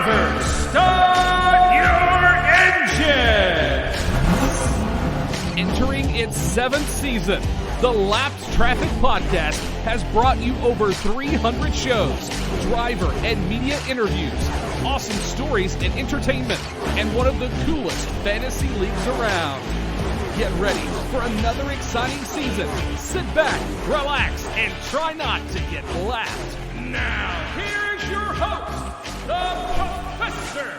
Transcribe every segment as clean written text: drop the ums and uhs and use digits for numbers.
drivers, start your engine! Entering its 7th season, the Lapped Traffic Podcast has brought you over 300 shows, driver and media interviews, awesome stories and entertainment, and one of the coolest fantasy leagues around. Get ready for another exciting season. Sit back, relax, and try not to get lapped. Now, here's your host, the Professor,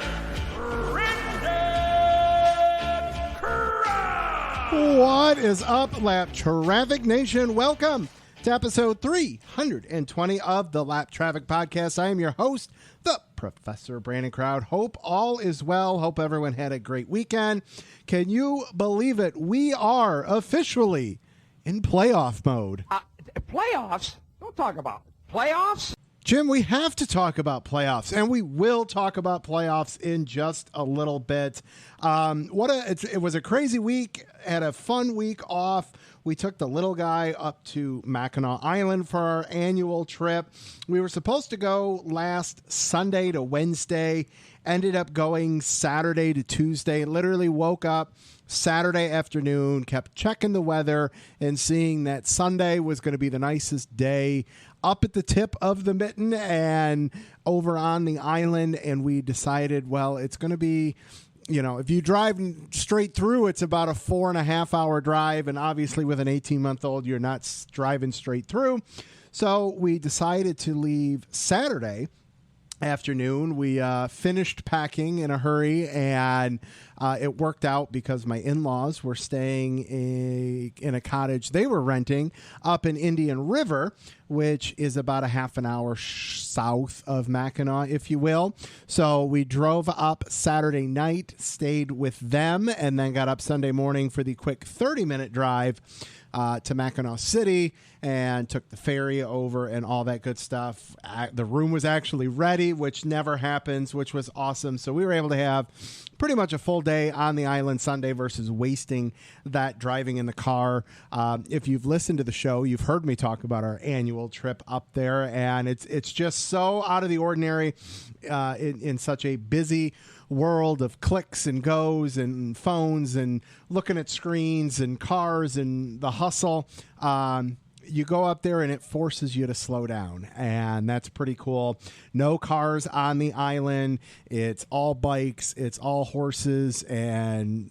What is up, Lap Traffic Nation? Welcome to episode 320 of the Lap Traffic Podcast. I am your host, the Professor Brandon Crowd. Hope all is well. Hope everyone had a great weekend. Can you believe it? We are officially in playoff mode. Playoffs? Don't talk about playoffs. Jim, we have to talk about playoffs, and we will talk about playoffs in just a little bit. It was a crazy week. Had a fun week off. We took the little guy up to Mackinac Island for our annual trip. We were supposed to go last Sunday to Wednesday. Ended up going Saturday to Tuesday. Literally woke up Saturday afternoon, kept checking the weather and seeing that Sunday was going to be the nicest day up at the tip of the mitten and over on the island. And we decided, well, it's going to be, you know, if you drive straight through, it's about a 4.5 hour drive. And obviously with an 18-month-old, you're not driving straight through. So we decided to leave Saturday afternoon. We finished packing in a hurry, and it worked out because my in-laws were staying in a cottage they were renting up in Indian River, which is about a half an hour south of Mackinac, if you will. So we drove up Saturday night, stayed with them, and then got up Sunday morning for the quick 30-minute drive to Mackinac City and took the ferry over and all that good stuff. The room was actually ready, which never happens, which was awesome. So we were able to have pretty much a full day on the island Sunday versus wasting that driving in the car. If you've listened to the show, you've heard me talk about our annual trip up there, and it's just so out of the ordinary in such a busy world of clicks and goes and phones and looking at screens and cars and the hustle. You go up there and it forces you to slow down, and that's pretty cool. No cars on the island. It's all bikes. It's all horses and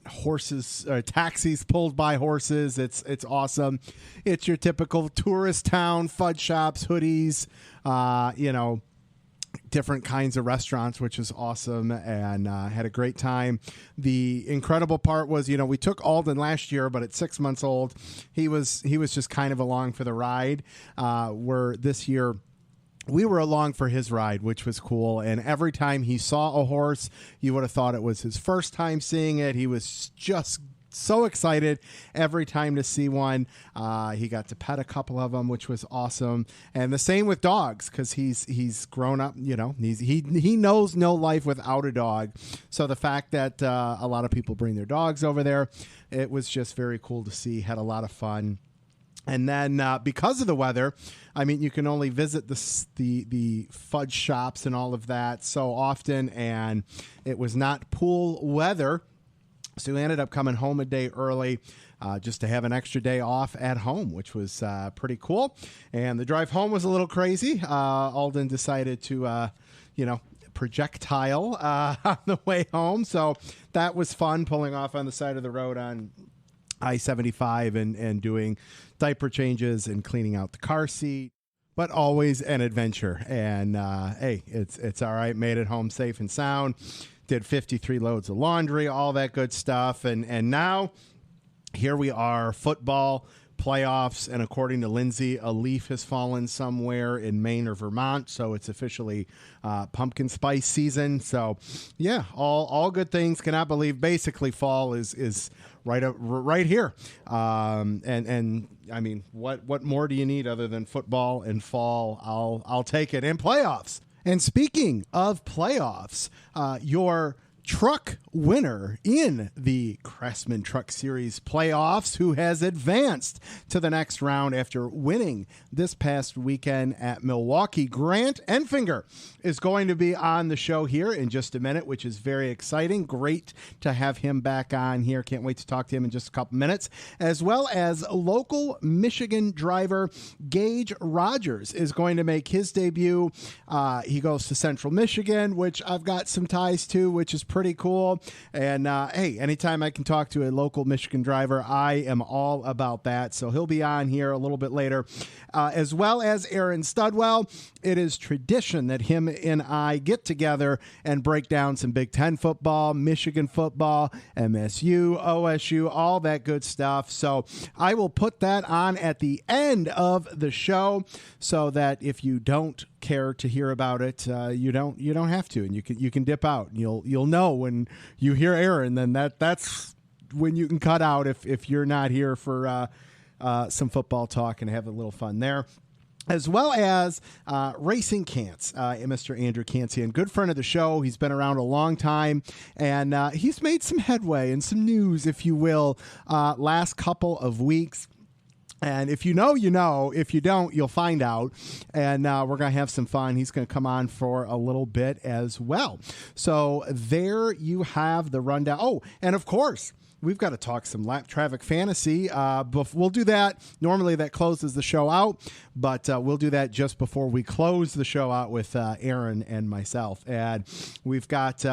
taxis pulled by horses. It's awesome. It's your typical tourist town, fudge shops, hoodies, different kinds of restaurants, which is awesome, and had a great time. The incredible part was, we took Alden last year, but at 6 months old, he was just kind of along for the ride. Where this year, we were along for his ride, which was cool. And every time he saw a horse, you would have thought it was his first time seeing it. He was just so excited every time to see one. He got to pet a couple of them, which was awesome. And the same with dogs, because he's grown up, he knows no life without a dog. So the fact that a lot of people bring their dogs over there, it was just very cool to see. Had a lot of fun. And then because of the weather, you can only visit the fudge shops and all of that so often, and it was not pool weather. So we ended up coming home a day early just to have an extra day off at home, which was pretty cool. And the drive home was a little crazy. Alden decided to, projectile on the way home. So that was fun, pulling off on the side of the road on I-75 and doing diaper changes and cleaning out the car seat. But always an adventure. And, hey, it's all right. Made it home safe and sound. Did 53 loads of laundry, all that good stuff. And now here we are, football playoffs. And according to Lindsay, a leaf has fallen somewhere in Maine or Vermont. So it's officially pumpkin spice season. So, yeah, all good things. Cannot believe basically fall is right here. What more do you need other than football and fall? I'll take it. And playoffs. And speaking of playoffs, your truck winner in the Craftsman Truck Series playoffs, who has advanced to the next round after winning this past weekend at Milwaukee. Grant Enfinger is going to be on the show here in just a minute, which is very exciting. Great to have him back on here. Can't wait to talk to him in just a couple minutes, as well as local Michigan driver Gage Rodgers is going to make his debut. He goes to Central Michigan, which I've got some ties to, which is pretty cool. And hey, anytime I can talk to a local Michigan driver, I am all about that. So he'll be on here a little bit later, as well as Aaron Studwell. It is tradition that him and I get together and break down some Big Ten football, Michigan football, MSU, OSU, all that good stuff. So I will put that on at the end of the show, so that if you don't care to hear about it, you don't have to, and you can dip out. And you'll know when you hear Aaron, then that's when you can cut out if you're not here for some football talk and have a little fun there. As well as RacingKhantz, Mr. Andrew Cantian, good friend of the show. He's been around a long time, and he's made some headway and some news, if you will, last couple of weeks. And if you know, you know. If you don't, you'll find out. And we're going to have some fun. He's going to come on for a little bit as well. So there you have the rundown. Oh, and of course, we've got to talk some lap traffic fantasy. We'll do that. Normally that closes the show out, but we'll do that just before we close the show out with Aaron and myself. And we've got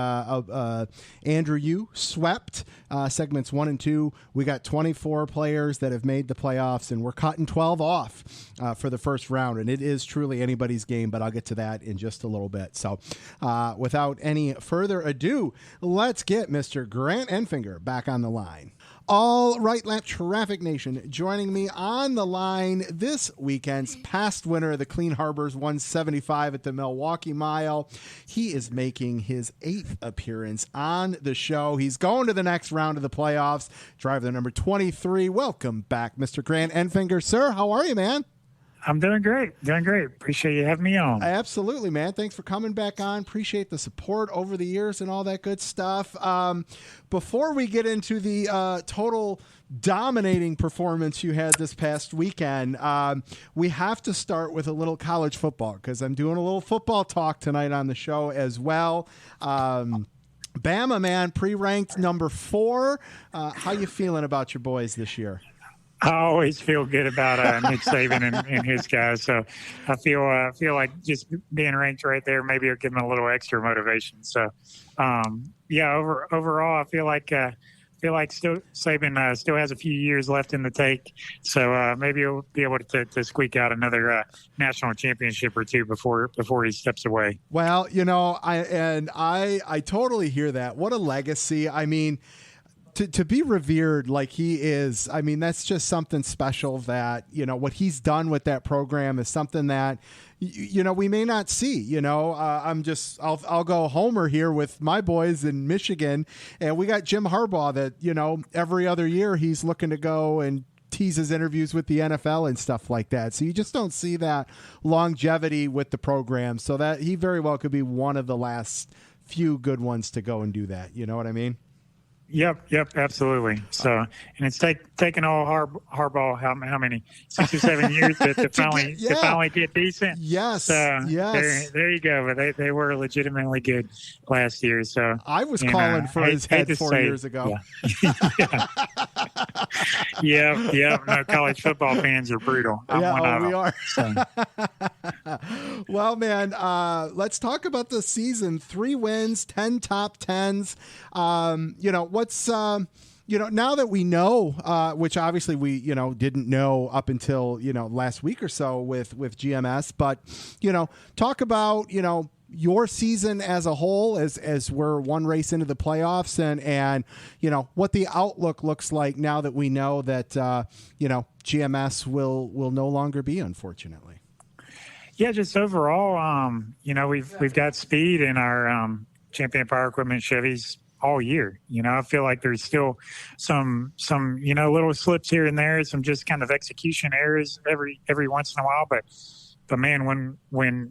Andrew, you swept segments 1 and 2. We got 24 players that have made the playoffs, and we're cutting 12 off for the first round. And it is truly anybody's game, but I'll get to that in just a little bit. So without any further ado, let's get Mr. Grant Enfinger back on the line. All right, Lap Traffic Nation, joining me on the line this weekend's past winner of the Clean Harbors 175 at the Milwaukee Mile. He is making his 8th appearance on the show. He's going to the next round of the playoffs. Driver number 23. Welcome back, Mr. Grant Enfinger. Sir, how are you, man? I'm doing great. Appreciate you having me on. Absolutely, man. Thanks for coming back on. Appreciate the support over the years and all that good stuff. Before we get into the total dominating performance you had this past weekend, we have to start with a little college football, because I'm doing a little football talk tonight on the show as well. Bama, man, pre-ranked number 4. How you feeling about your boys this year? I always feel good about Nick Saban and his guys. So I feel like just being ranked right there, maybe it'll give them a little extra motivation. So, overall, I feel like still Saban still has a few years left in the tank. So maybe he'll be able to squeak out another national championship or two before he steps away. Well, I totally hear that. What a legacy. I mean, to be revered like he is, I mean, that's just something special that, what he's done with that program is something that, we may not see. I'll go homer here with my boys in Michigan, and we got Jim Harbaugh that, every other year he's looking to go and tease his interviews with the NFL and stuff like that. So you just don't see that longevity with the program. So that he very well could be one of the last few good ones to go and do that. You know what I mean? Yep, absolutely. So, and it's taken all Harbaugh how many 6 or 7 years to finally get decent. Yes, so yes. There you go. But they were legitimately good last year. So I was calling for his head 4 years ago. Yeah. No, college football fans are brutal. We are. So. Well, man, let's talk about the season. 3 wins, 10 top 10s. What's now that we know, which obviously we didn't know up until last week or so with GMS, but talk about your season as a whole as we're one race into the playoffs, and what the outlook looks like now that we know that GMS will no longer be, unfortunately. Yeah, just overall, we've got speed in our Champion Power Equipment Chevys all year. I feel like there's still some little slips here and there, some just kind of execution errors every once in a while. But man, when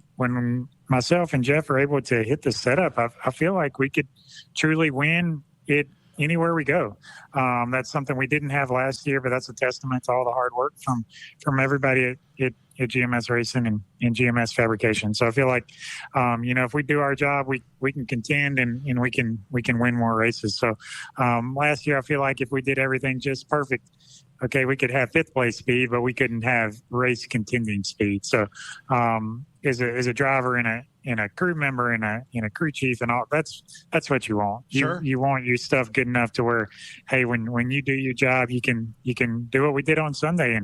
myself and Jeff are able to hit the setup, I feel like we could truly win it anywhere we go. That's something we didn't have last year, but that's a testament to all the hard work from everybody at GMS Racing and GMS Fabrication. So I feel like, if we do our job, we can contend and we can win more races. So last year, I feel like if we did everything just perfect, okay, we could have fifth place speed, but we couldn't have race contending speed. So as a driver and a crew member and a crew chief and all, that's what you want. Sure. You want your stuff good enough to where, hey, when you do your job, you can do what we did on Sunday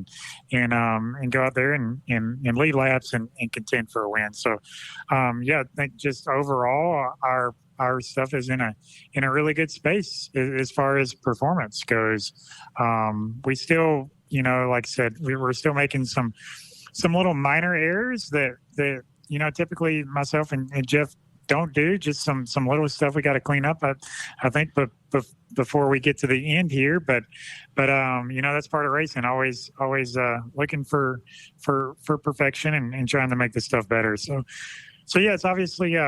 and go out there and lead laps and contend for a win. So I think just overall our stuff is in a really good space as far as performance goes. We still, like I said, we're still making some little minor errors that typically myself and Jeff don't do, just some little stuff we got to clean up. I think, but before we get to the end here, but that's part of racing. Always looking for perfection and trying to make the stuff better. So yeah, it's obviously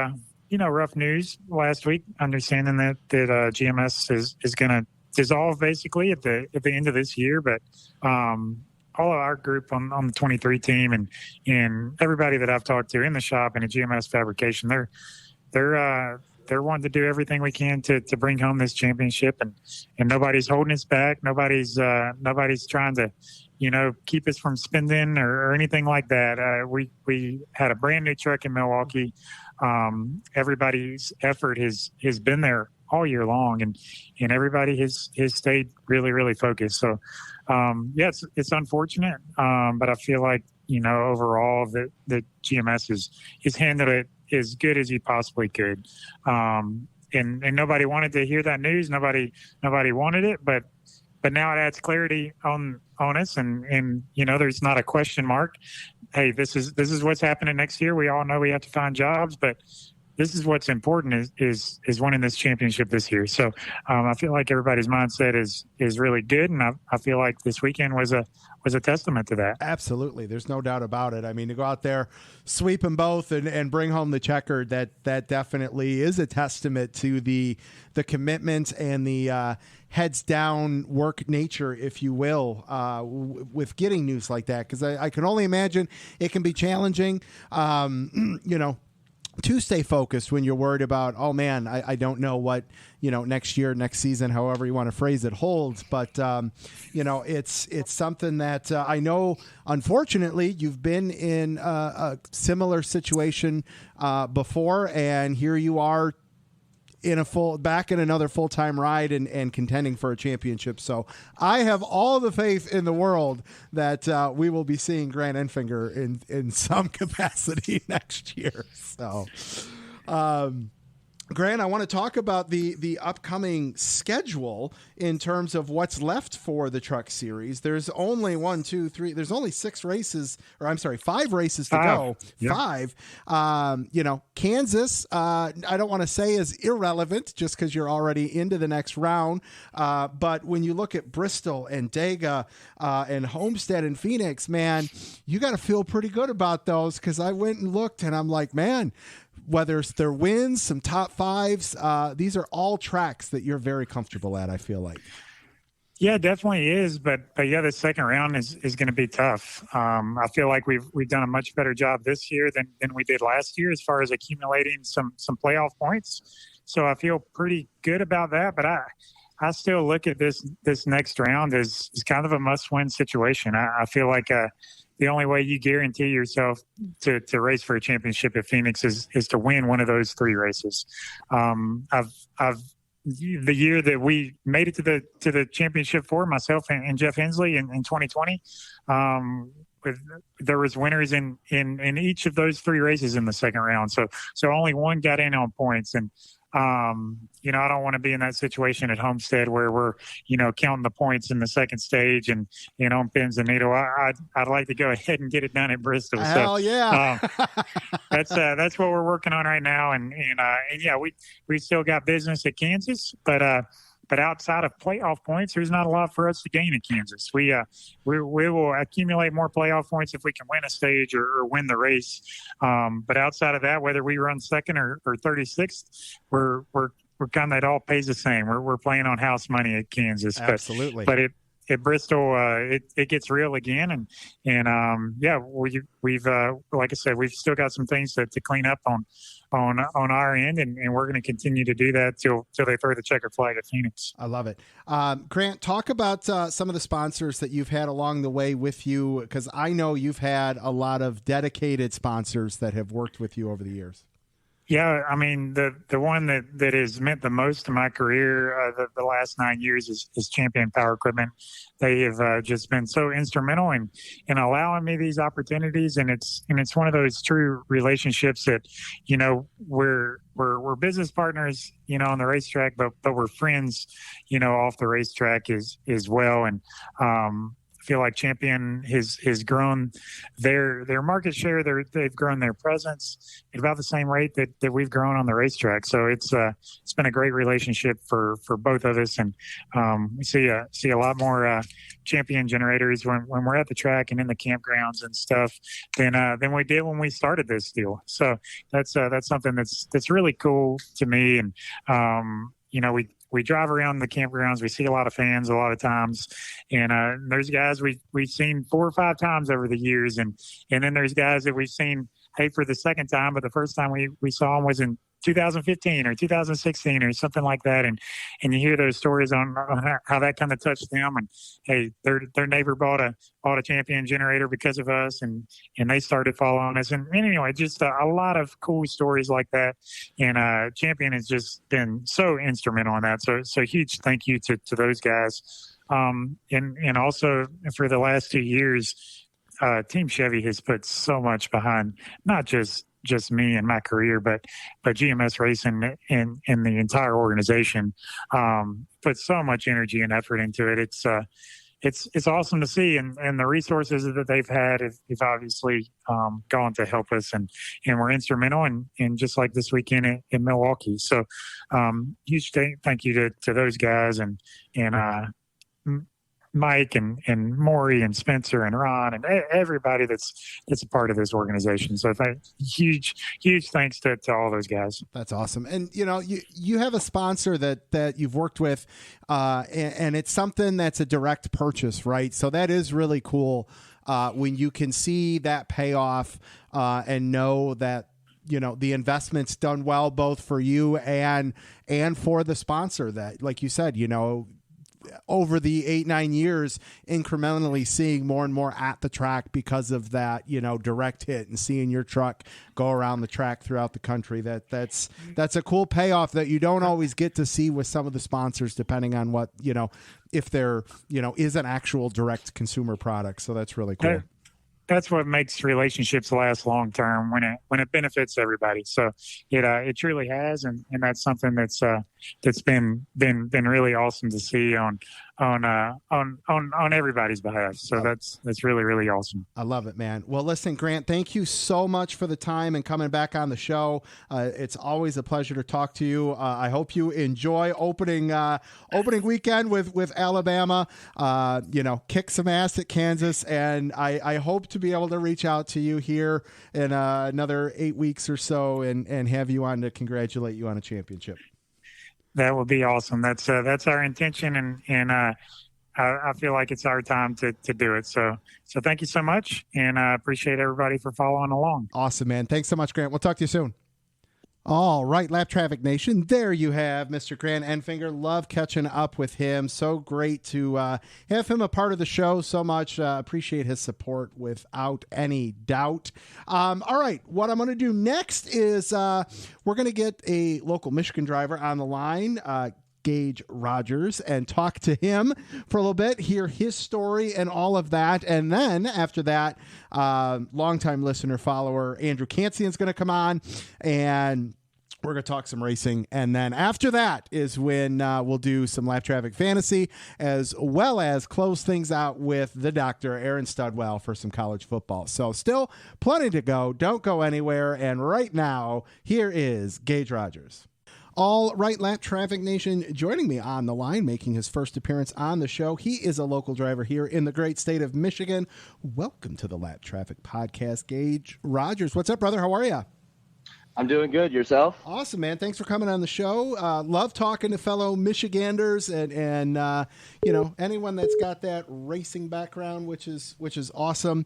rough news last week. Understanding that GMS is going to dissolve basically at the end of this year, but all of our group on the 23 team and everybody that I've talked to in the shop and at GMS Fabrication, they're wanting to do everything we can to bring home this championship, and nobody's holding us back. Nobody's trying to, keep us from spending or anything like that. We had a brand new truck in Milwaukee. Everybody's effort has been there all year long, and everybody has stayed really, really focused. So, it's unfortunate, but I feel like, overall that GMS is handled it as good as he possibly could. And nobody wanted to hear that news. Nobody wanted it, but now it adds clarity on us, and there's not a question mark. Hey, this is what's happening next year. We all know we have to find jobs, but this is what's important is winning this championship this year. So I feel like everybody's mindset is really good, and I feel like this weekend was a testament to that. Absolutely. There's no doubt about it. I mean, to go out there, sweep them both and bring home the checkered, that definitely is a testament to the commitment and the heads down work nature, if you will, with getting news like that. Because I can only imagine it can be challenging, to stay focused when you're worried about, oh man, I don't know what, next year, next season, however you want to phrase it, holds. But, it's something that I know, unfortunately, you've been in a similar situation before, and here you are back in another full-time ride and contending for a championship. So I have all the faith in the world that we will be seeing Grant Enfinger in some capacity next year. So, Grant, I want to talk about the upcoming schedule in terms of what's left for the Truck Series. There's only 5 races to go. Yeah. 5. Kansas, I don't want to say is irrelevant just because you're already into the next round. But when you look at Bristol and Dega and Homestead and Phoenix, man, you got to feel pretty good about those, because I went and looked and I'm like, man, whether it's their wins, some top fives, these are all tracks that you're very comfortable at, I feel like. Yeah, it definitely is. But yeah, the second round is going to be tough. I feel like we've done a much better job this year than we did last year as far as accumulating some playoff points. So I feel pretty good about that. But I still look at this next round as kind of a must-win situation. I feel like the only way you guarantee yourself to race for a championship at Phoenix is to win one of those 3 races. The year that we made it to the championship for myself and Jeff Hensley in 2020, there was winners in each of those 3 races in the second round. So only one got in on points, and I don't want to be in that situation at Homestead where we're, counting the points in the second stage and, on pins and needle. I'd like to go ahead and get it done at Bristol. Hell yeah. That's what we're working on right now. And yeah, we still got business at Kansas, but but outside of playoff points, there's not a lot for us to gain in Kansas. We will accumulate more playoff points if we can win a stage or win the race. But outside of that, whether we run second or 36th, we're kind of, it all pays the same. We're playing on house money at Kansas. Absolutely. But at Bristol, it gets real again, and we've like I said, we've still got some things to clean up on our end, and we're going to continue to do that till they throw the checkered flag at Phoenix. I love it. Grant, talk about some of the sponsors that you've had along the way with you, because I know you've had a lot of dedicated sponsors that have worked with you over the years. Yeah, I mean, the one that has meant the most to my career the last 9 years is Champion Power Equipment. They have just been so instrumental in allowing me these opportunities, and it's one of those true relationships that, you know, we're business partners, you know, on the racetrack, but we're friends, you know, off the racetrack as well, and I feel like Champion has grown their market share. They've grown their presence at about the same rate that we've grown on the racetrack. So it's been a great relationship for both of us, and we see a lot more Champion generators when we're at the track and in the campgrounds and stuff than we did when we started this deal. So that's something that's really cool to me, and you know, we drive around the campgrounds. We see a lot of fans a lot of times, and there's guys we've seen 4 or 5 times over the years, and then there's guys that we've seen, hey, for the second time, but the first time we saw them was in 2015 or 2016 or something like that, and you hear those stories on how that kind of touched them, and hey, their neighbor bought a Champion generator because of us, and they started following us, and anyway, just a lot of cool stories like that, and Champion has just been so instrumental in that. So huge thank you to those guys, and also for the last 2 years, Team Chevy has put so much behind not just me and my career, but GMS Racing and the entire organization put so much energy and effort into it. It's awesome to see, and the resources that they've had have obviously gone to help us, and we're instrumental, and just like this weekend in Milwaukee. So huge thank you to those guys, and Mike and Maury and Spencer and Ron and everybody that's a part of this organization. So huge thanks to all those guys. That's awesome. And you know, you have a sponsor that you've worked with, and it's something that's a direct purchase, right? So that is really cool when you can see that payoff and know that, you know, the investment's done well, both for you and for the sponsor, that, like you said, you know, over the 8-9 years, incrementally seeing more and more at the track because of that, you know, direct hit, and seeing your truck go around the track throughout the country. That's a cool payoff that you don't always get to see with some of the sponsors, depending on what, you know, if there, you know, is an actual direct consumer product. So that's really cool. That's what makes relationships last long term, when it benefits everybody. So it truly has, and that's something that's been really awesome to see on everybody's behalf. So that's really, really awesome. I love it, man. Well, listen, Grant, thank you so much for the time and coming back on the show. It's always a pleasure to talk to you. I hope you enjoy opening weekend with Alabama. You know, kick some ass at Kansas, and I hope to be able to reach out to you here in another 8 weeks or so and have you on to congratulate you on a championship. That would be awesome. That's our intention, and I feel like it's our time to do it. So thank you so much, and I appreciate everybody for following along. Awesome, man. Thanks so much, Grant. We'll talk to you soon. All right, Lap Traffic Nation, there you have Mr. Grant Enfinger. Love catching up with him. So great to have him a part of the show so much. Appreciate his support without any doubt. All right, what I'm going to do next is we're going to get a local Michigan driver on the line, Gage Rodgers, and talk to him for a little bit, hear his story and all of that. And then after that, longtime listener, follower, Andrew Cantsian is going to come on, and we're going to talk some racing. And then after that is when we'll do some Lap Traffic Fantasy, as well as close things out with the doctor, Aaron Studwell, for some college football. So still plenty to go. Don't go anywhere. And right now, here is Gage Rodgers. All right, Lap Traffic Nation, joining me on the line, making his first appearance on the show. He is a local driver here in the great state of Michigan. Welcome to the Lap Traffic Podcast, Gage Rodgers. What's up, brother? How are you? I'm doing good. Yourself? Awesome, man. Thanks for coming on the show. Love talking to fellow Michiganders and you know, anyone that's got that racing background, which is awesome.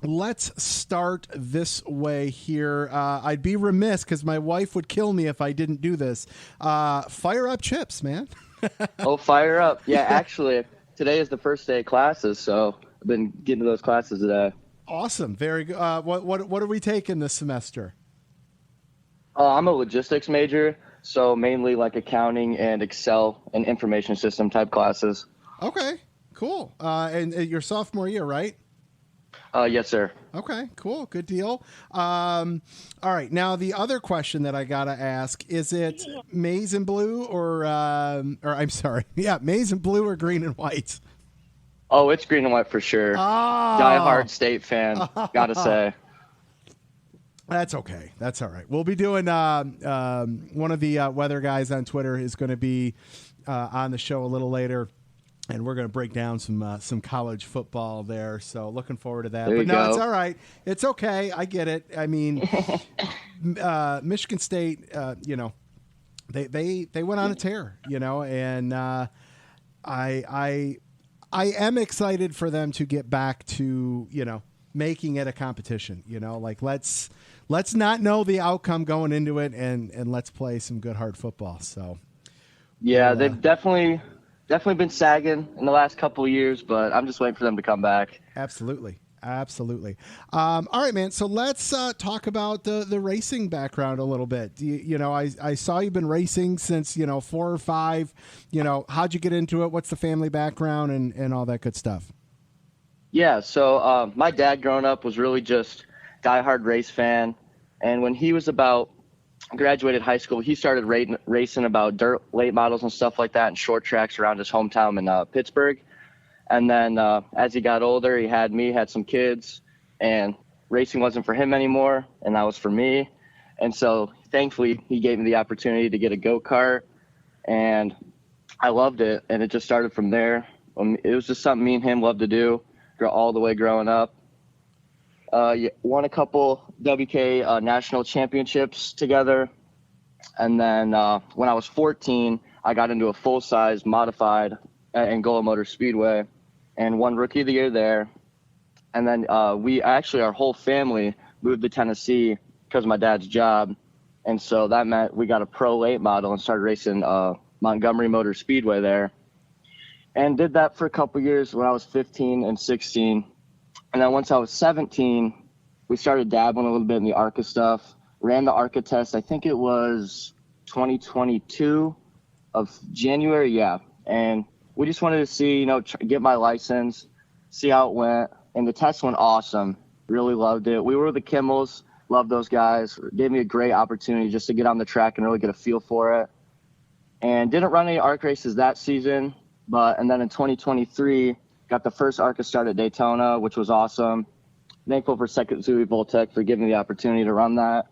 Let's start this way here. I'd be remiss because my wife would kill me if I didn't do this. Fire up chips, man. Oh, fire up. Yeah, actually, today is the first day of classes, so I've been getting to those classes today. Awesome. Very good. What are we taking this semester? I'm a logistics major, so mainly like accounting and Excel and information system type classes. Okay, cool. And your sophomore year, right? Yes, sir. Okay, cool. Good deal. All right. Now, the other question that I got to ask, is it maize and blue or I'm sorry. Yeah, maize and blue or green and white? Oh, it's green and white for sure. Die-hard state fan, gotta say. That's okay. That's all right. We'll be doing one of the weather guys on Twitter is going to be on the show a little later. And we're going to break down some college football there. So looking forward to that. There but you no, go. it's all right. It's okay. I get it. I mean, Michigan State, you know, they went on a tear, you know, and I am excited for them to get back to, you know, making it a competition, you know, like let's not know the outcome going into it and let's play some good hard football. So yeah, they've definitely been sagging in the last couple of years, but I'm just waiting for them to come back. Absolutely. All right, man. So let's talk about the racing background a little bit. You know, I saw you've been racing since, 4 or 5. You know, how'd you get into it? What's the family background and all that good stuff? Yeah, so my dad growing up was really just diehard race fan. And when he was graduated high school, he started racing about dirt late models and stuff like that and short tracks around his hometown in Pittsburgh. And then as he got older, he had some kids, and racing wasn't for him anymore, and that was for me. And so thankfully, he gave me the opportunity to get a go-kart, and I loved it, and it just started from there. It was just something me and him loved to do all the way growing up. Won a couple WK national championships together. And then when I was 14, I got into a full-size modified at Angola Motor Speedway and won Rookie of the Year there. And then our whole family moved to Tennessee because of my dad's job. And so that meant we got a pro late model and started racing Montgomery Motor Speedway there. And did that for a couple years when I was 15 and 16. And then once I was 17, we started dabbling a little bit in the Arca stuff. Ran the Arca test, I think it was 2022 of January, yeah. And we just wanted to see, get my license, see how it went. And the test went awesome. Really loved it. We were the Kimmels, loved those guys. Gave me a great opportunity just to get on the track and really get a feel for it. And didn't run any ARC races that season. And then in 2023, got the first Arca start at Daytona, which was awesome. Thankful for Second Zooey Voltec for giving me the opportunity to run that,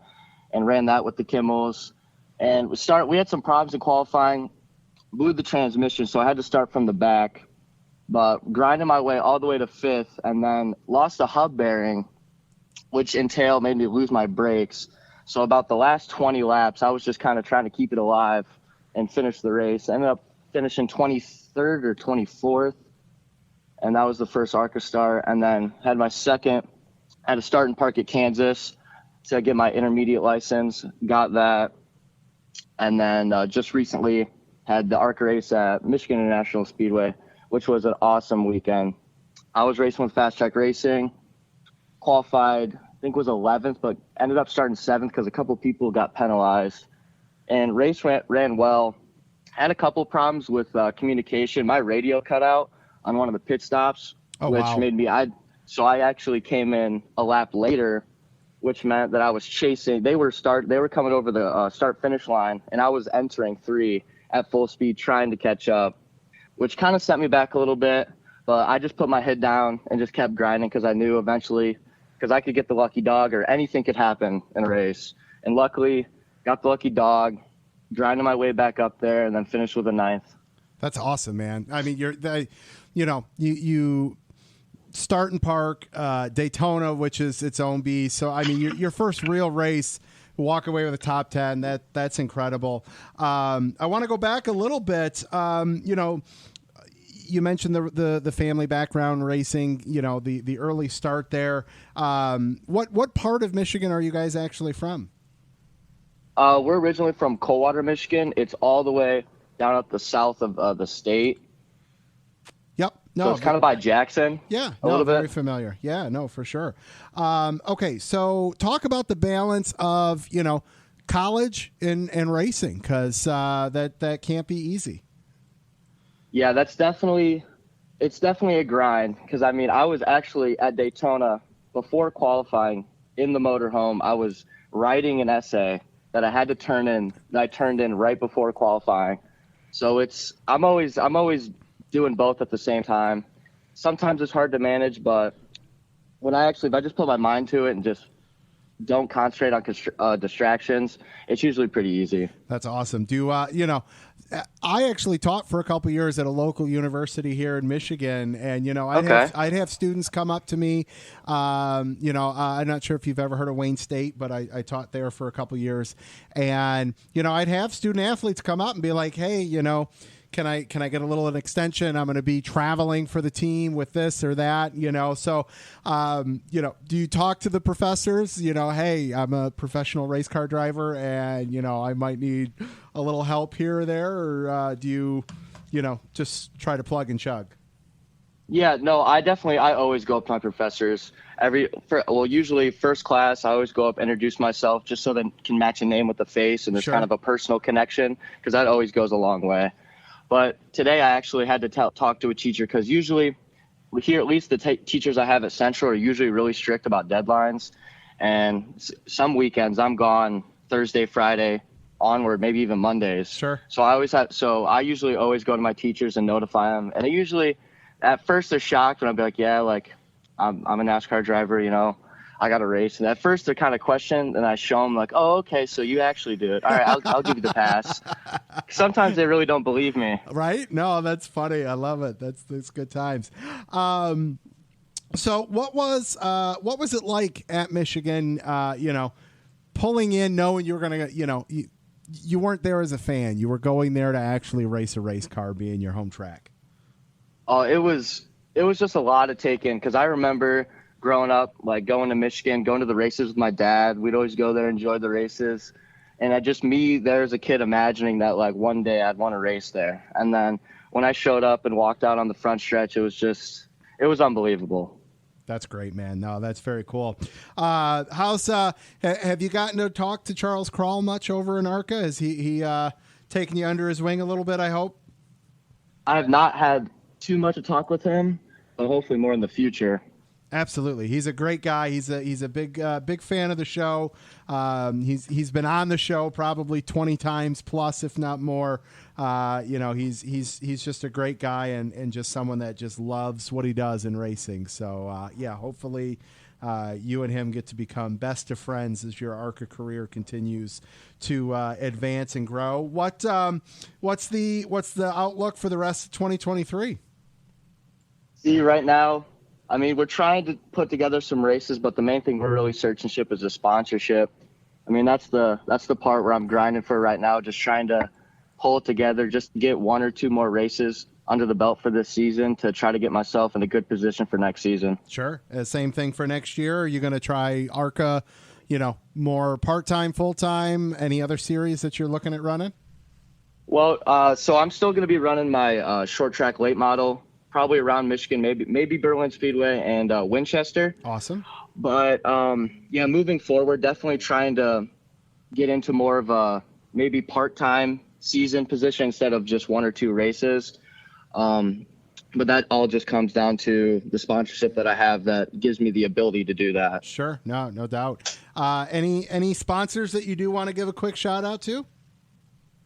and ran that with the Kimmels. And we had some problems in qualifying, blew the transmission, so I had to start from the back, but grinding my way all the way to 5th, and then lost a hub bearing, which made me lose my brakes. So about the last 20 laps, I was just kind of trying to keep it alive and finish the race. I ended up finishing 23rd or 24th. And that was the first Arca start. And then had my second at a start and park at Kansas to get my intermediate license, got that. And then just recently had the Arca race at Michigan International Speedway, which was an awesome weekend. I was racing with Fast Track Racing, qualified, I think was 11th, but ended up starting 7th because a couple people got penalized. And race ran well. Had a couple problems with communication. My radio cut out on one of the pit stops, made me, so I actually came in a lap later, which meant that I was chasing. They were coming over the start finish line, and I was entering 3 at full speed trying to catch up, which kind of set me back a little bit. But I just put my head down and just kept grinding because I knew eventually, because I could get the lucky dog or anything could happen in a race. And luckily, got the lucky dog, grinding my way back up there, and then finished with a 9th. That's awesome, man. I mean, you start in Park, Daytona, which is its own beast. So, I mean, your first real race, walk away with a top 10. That's incredible. I want to go back a little bit. You mentioned the family background racing, the early start there. What part of Michigan are you guys actually from? We're originally from Coldwater, Michigan. It's all the way down at the south of the state. Yep. No, so it's kind of by Jackson. Yeah, a little very bit familiar. Yeah, no, for sure. Okay, so talk about the balance of college and racing, because that can't be easy. Yeah, it's definitely a grind, because I mean I was actually at Daytona before qualifying in the motorhome. I was writing an essay that I had to turn in, that I turned in right before qualifying. So I'm always doing both at the same time. Sometimes it's hard to manage, but if I just put my mind to it and just don't concentrate on distractions, it's usually pretty easy. That's awesome. I actually taught for a couple years at a local university here in Michigan, and I'd have students come up to me. I'm not sure if you've ever heard of Wayne State, but I taught there for a couple years, and I'd have student athletes come up and be like, "Hey, can I get a little an extension? I'm going to be traveling for the team with this or that, So, do you talk to the professors? Hey, I'm a professional race car driver, and I might need a little help here or there, or do you, just try to plug and chug? Yeah, no, I always go up to my professors usually first class. I always go up, introduce myself, just so they can match a name with the face, and there's kind of a personal connection, because that always goes a long way. But today I actually had to talk to a teacher, because usually here, at least the teachers I have at Central are usually really strict about deadlines. And some weekends I'm gone Thursday, Friday onward, maybe even Mondays. Sure. So I usually always go to my teachers and notify them. And at first they're shocked when I'll be like, yeah, like I'm a NASCAR driver, I got a race. And at first they're kind of questioned, and I show them like, oh, okay, so you actually do it. All right, I'll give you the pass. Sometimes they really don't believe me. Right? No, that's funny. I love it. That's good times. So what was it like at Michigan, pulling in, knowing you were going to, you weren't there as a fan. You were going there to actually race a race car, being your home track. Oh, it was just a lot to take in, because I remember growing up, like going to Michigan, going to the races with my dad. We'd always go there, enjoy the races. And me there as a kid imagining that like one day I'd want to race there. And then when I showed up and walked out on the front stretch, it was unbelievable. That's great, man. No, that's very cool. Have you gotten to talk to Charles Kral much over in Arca? Has he taken you under his wing a little bit, I hope? I have not had too much to talk with him, but hopefully more in the future. Absolutely. He's a great guy. He's a big fan of the show. He's been on the show probably 20 times plus, if not more. He's just a great guy and just someone that just loves what he does in racing. So hopefully you and him get to become best of friends as your ARCA career continues to advance and grow. What's the outlook for the rest of 2023? See, right now, I mean, we're trying to put together some races, but the main thing we're really searching ship is a sponsorship. I mean, that's the part where I'm grinding for right now, just trying to pull it together, just get one or two more races under the belt for this season to try to get myself in a good position for next season. Sure. Same thing for next year. Are you going to try ARCA, more part-time, full-time, any other series that you're looking at running? Well, so I'm still going to be running my short track late model, probably around Michigan, maybe Berlin Speedway and Winchester. Awesome. But moving forward, definitely trying to get into more of a maybe part-time season position instead of just one or two races. But that all just comes down to the sponsorship that I have that gives me the ability to do that. Sure. No doubt. Any sponsors that you do want to give a quick shout out to?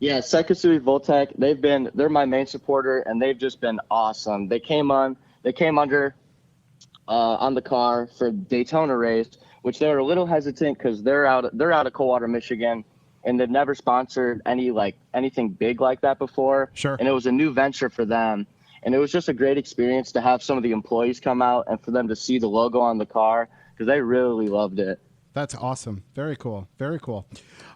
Yeah, Sekisui Voltec, they're my main supporter, and they've just been awesome. They came under on the car for Daytona race, which they were a little hesitant because they're out of Coldwater, Michigan, and they've never sponsored anything big like that before. Sure. And it was a new venture for them. And it was just a great experience to have some of the employees come out and for them to see the logo on the car, because they really loved it. That's awesome. Very cool. Very cool.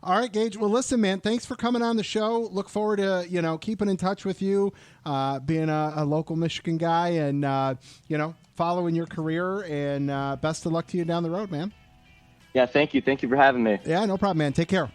All right, Gage. Well, listen, man, thanks for coming on the show. Look forward to, keeping in touch with you, being a local Michigan guy and, following your career, and best of luck to you down the road, man. Yeah, thank you. Thank you for having me. Yeah, no problem, man. Take care.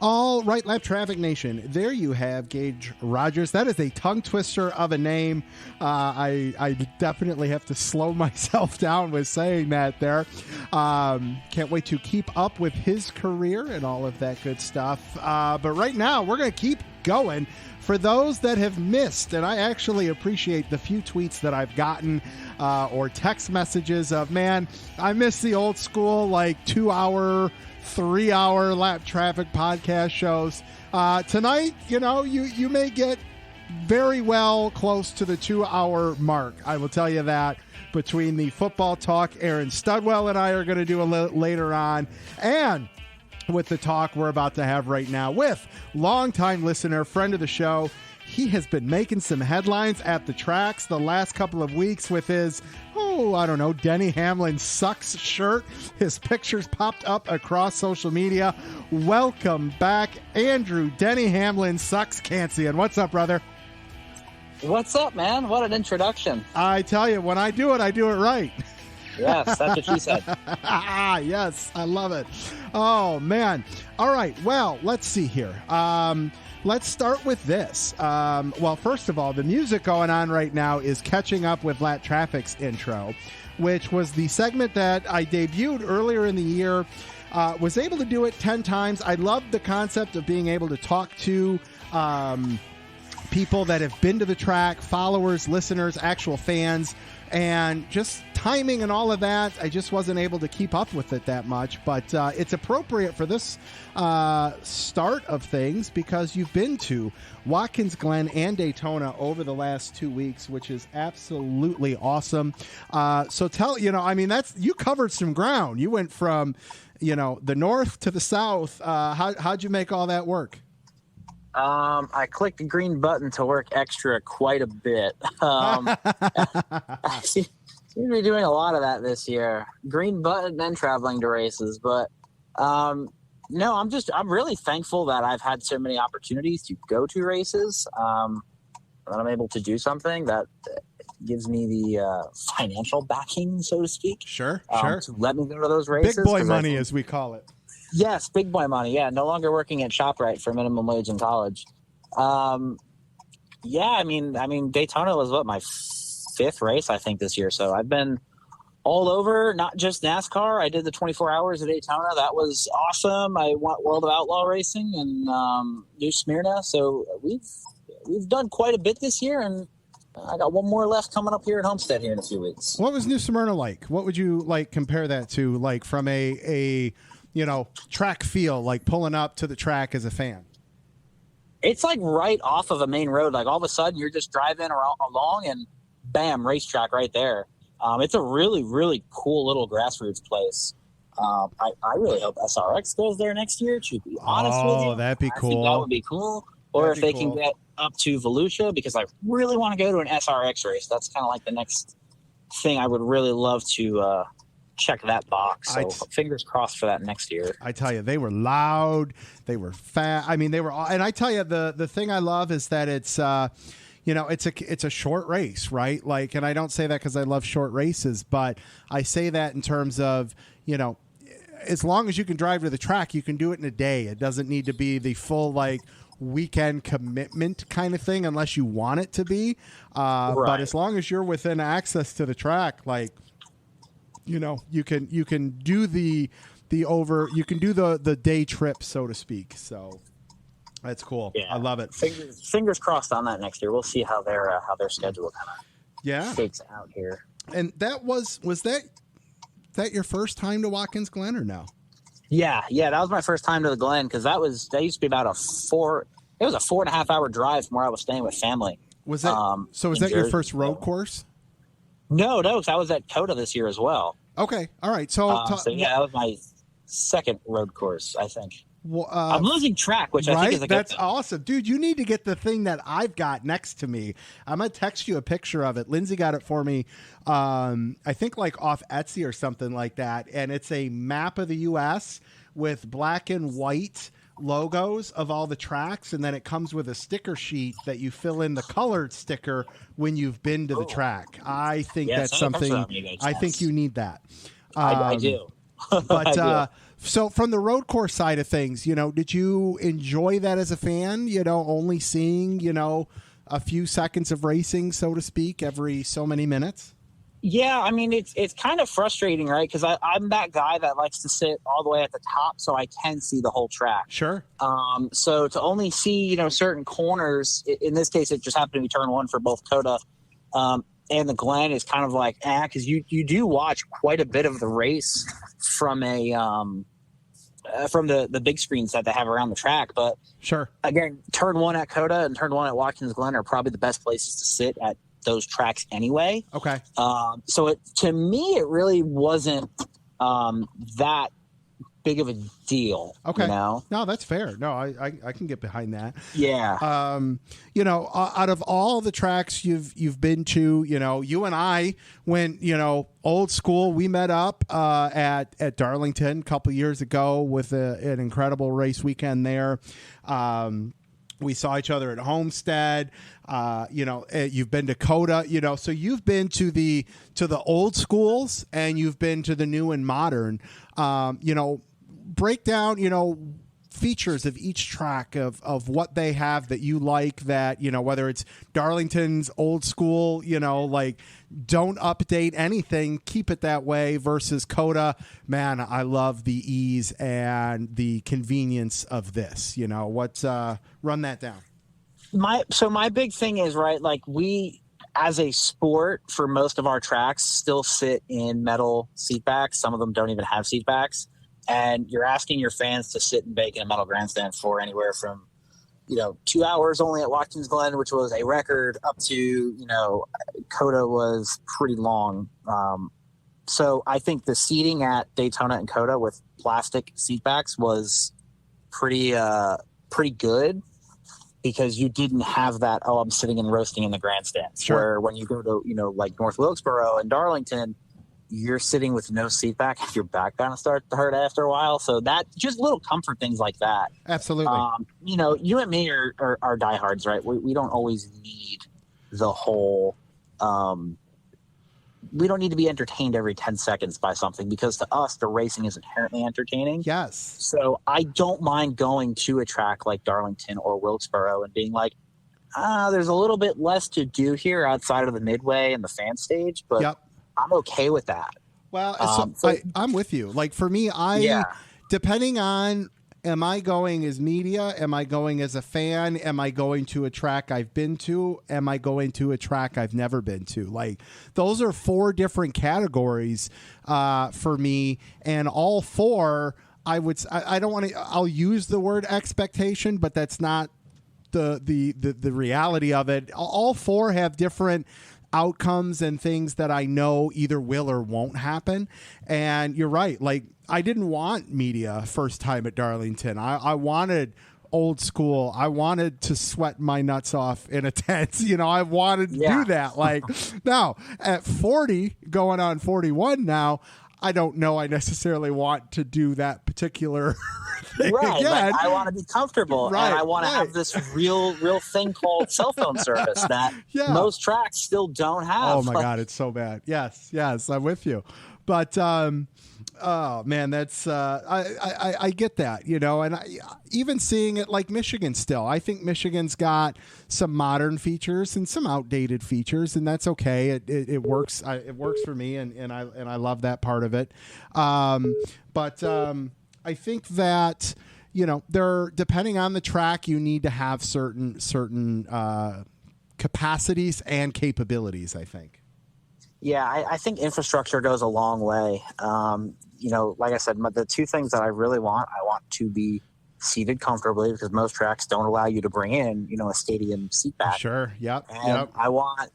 All right, Lap Traffic Nation. There you have Gage Rodgers. That is a tongue twister of a name. I definitely have to slow myself down with saying that there. Can't wait to keep up with his career and all of that good stuff. But right now, we're going to keep going. For those that have missed, and I actually appreciate the few tweets that I've gotten or text messages of, man, I miss the old school, 2-hour, 3-hour lap traffic podcast shows. Tonight, you may get very well close to the 2-hour mark. I will tell you that, between the football talk Aaron Studwell and I are going to do a little later on, and with the talk we're about to have right now with longtime listener, friend of the show. He has been making some headlines at the tracks the last couple of weeks with his, Denny Hamlin sucks shirt. His pictures popped up across social media. Welcome back, Andrew Denny Hamlin sucks Khantsian. What's up, brother? What's up, man? What an introduction. I tell you, when I do it right. Yes, that's what she said. Yes, I love it. Oh, man. All right, well, let's see here. Let's start with this. Well, first of all, the music going on right now is catching up with Lap Traffic's intro, which was the segment that I debuted earlier in the year. Was able to do it 10 times. I loved the concept of being able to talk to people that have been to the track, followers, listeners, actual fans, and just timing and all of that. I just wasn't able to keep up with it that much, but it's appropriate for this start of things because you've been to Watkins Glen and Daytona over the last 2 weeks, which is absolutely awesome. So you covered some ground. You went from, the north to the south. How'd you make all that work? I clicked the green button to work extra quite a bit. I seem to be doing a lot of that this year. Green button and traveling to races. But I'm really thankful that I've had so many opportunities to go to races. That I'm able to do something that gives me the financial backing, so to speak. Sure. To let me go to those races. Big boy money, as we call it. Yes, big boy money. Yeah, no longer working at ShopRite for minimum wage in college. Daytona was my fifth race, I think, this year. So I've been all over, not just NASCAR. I did the 24 hours at Daytona. That was awesome. I went World of Outlaw Racing and New Smyrna. So we've done quite a bit this year, and I got one more left coming up here at Homestead here in a few weeks. What was New Smyrna like? What would you compare that to, from a track feel, pulling up to the track as a fan? It's right off of a main road. All of a sudden you're just driving along and bam, racetrack right there. It's a really, really cool little grassroots place. I really hope SRX goes there next year, to be honest with you. Oh, that'd be cool. I think that would be cool. Or if they can get up to Volusia, because I really want to go to an SRX race. That's kind of the next thing I would really love to check that box. So fingers crossed for that next year. I tell you, they were loud. They were fat. I mean, they were all, and I tell you, the thing I love is that it's, it's a short race, right? And I don't say that because I love short races, but I say that in terms of, as long as you can drive to the track, you can do it in a day. It doesn't need to be the full, weekend commitment kind of thing unless you want it to be. Right. But as long as you're within access to the track, you can do the day trip, so to speak. So that's cool. Yeah. I love it. Fingers crossed on that next year. We'll see how their schedule kind of shakes out here. And was that your first time to Watkins Glen or no? Yeah, that was my first time to the Glen because that used to be about a 4.5 hour drive from where I was staying with family. Was that was that your first road course? No, because I was at COTA this year as well. Okay, all right. So that was my second road course, I think. I'm losing track, which I think is a good That's thing. awesome. Dude, you need to get the thing that I've got next to me. I'm going to text you a picture of it. Lindsay got it for me, I think like off Etsy or something like that. And it's a map of the U.S. with black and white logos of all the tracks. And then it comes with a sticker sheet that you fill in the colored sticker when you've been to the track. I think that's something, I think you need that. I do. But I do. So from the road course side of things, did you enjoy that as a fan? Only seeing, a few seconds of racing, so to speak, every so many minutes? Yeah, I mean, it's kind of frustrating, right? Because I'm that guy that likes to sit all the way at the top so I can see the whole track. Sure. So to only see, certain corners, in this case, it just happened to be turn one for both Coda and the Glen is kind of like, because you do watch quite a bit of the race from from the big screens that they have around the track. But sure, again, turn one at Coda and turn one at Watkins Glen are probably the best places to sit at those tracks anyway. Okay. So to me, it really wasn't that big of a deal. Okay. No, that's fair. No, I can get behind that. Yeah. Out of all the tracks you've been to, you and I went, old school. We met up at Darlington a couple years ago with an incredible race weekend there. We saw each other at Homestead. You've been to Coda, so you've been to the old schools and you've been to the new and modern. Break down, features of each track of what they have that you like, that, whether it's Darlington's old school, like don't update anything, keep it that way, versus Coda. Man, I love the ease and the convenience of this. Run that down. My big thing is, right, like we as a sport for most of our tracks still sit in metal seat backs. Some of them don't even have seat backs. And you're asking your fans to sit and bake in a metal grandstand for anywhere from, 2 hours only at Watkins Glen, which was a record, up to, Coda was pretty long. So I think the seating at Daytona and Coda with plastic seat backs was pretty good, because you didn't have that, I'm sitting and roasting in the grandstands. Sure. Where when you go to, like North Wilkesboro and Darlington, you're sitting with no seat back, your back kind of starts to hurt after a while. So that, just little comfort things like that. Absolutely. You and me are diehards, right? We don't always need the whole, we don't need to be entertained every 10 seconds by something, because to us, the racing is inherently entertaining. Yes. So I don't mind going to a track like Darlington or Wilkesboro and being like, there's a little bit less to do here outside of the midway and the fan stage, but yep. I'm okay with that. Well, I'm with you. Like for me, depending on, am I going as media? Am I going as a fan? Am I going to a track I've been to? Am I going to a track I've never been to? Like those are 4 different categories for me, and all 4, I don't want to. I'll use the word expectation, but that's not the reality of it. All 4 have different outcomes and things that I know either will or won't happen. And you're right. Like I didn't want media first time at Darlington. I wanted old school. I wanted to sweat my nuts off in a tent. I wanted to do that. Like now at 40, going on 41 now, I don't know I necessarily want to do that particular thing right, again. Like I want to be comfortable, right, and I want to have this real thing called cell phone service that most tracks still don't have. Oh my God, it's so bad. Yes, I'm with you. But oh man, that's I get that, and even seeing it like Michigan still. I think Michigan's got some modern features and some outdated features, and that's okay. It works. It works for me, and I love that part of it. But I think that there, depending on the track, you need to have certain capacities and capabilities, I think. Yeah, I think infrastructure goes a long way. Like I said, the 2 things that I really want, I want to be seated comfortably, because most tracks don't allow you to bring in, a stadium seat back. Sure. Yep. And I want,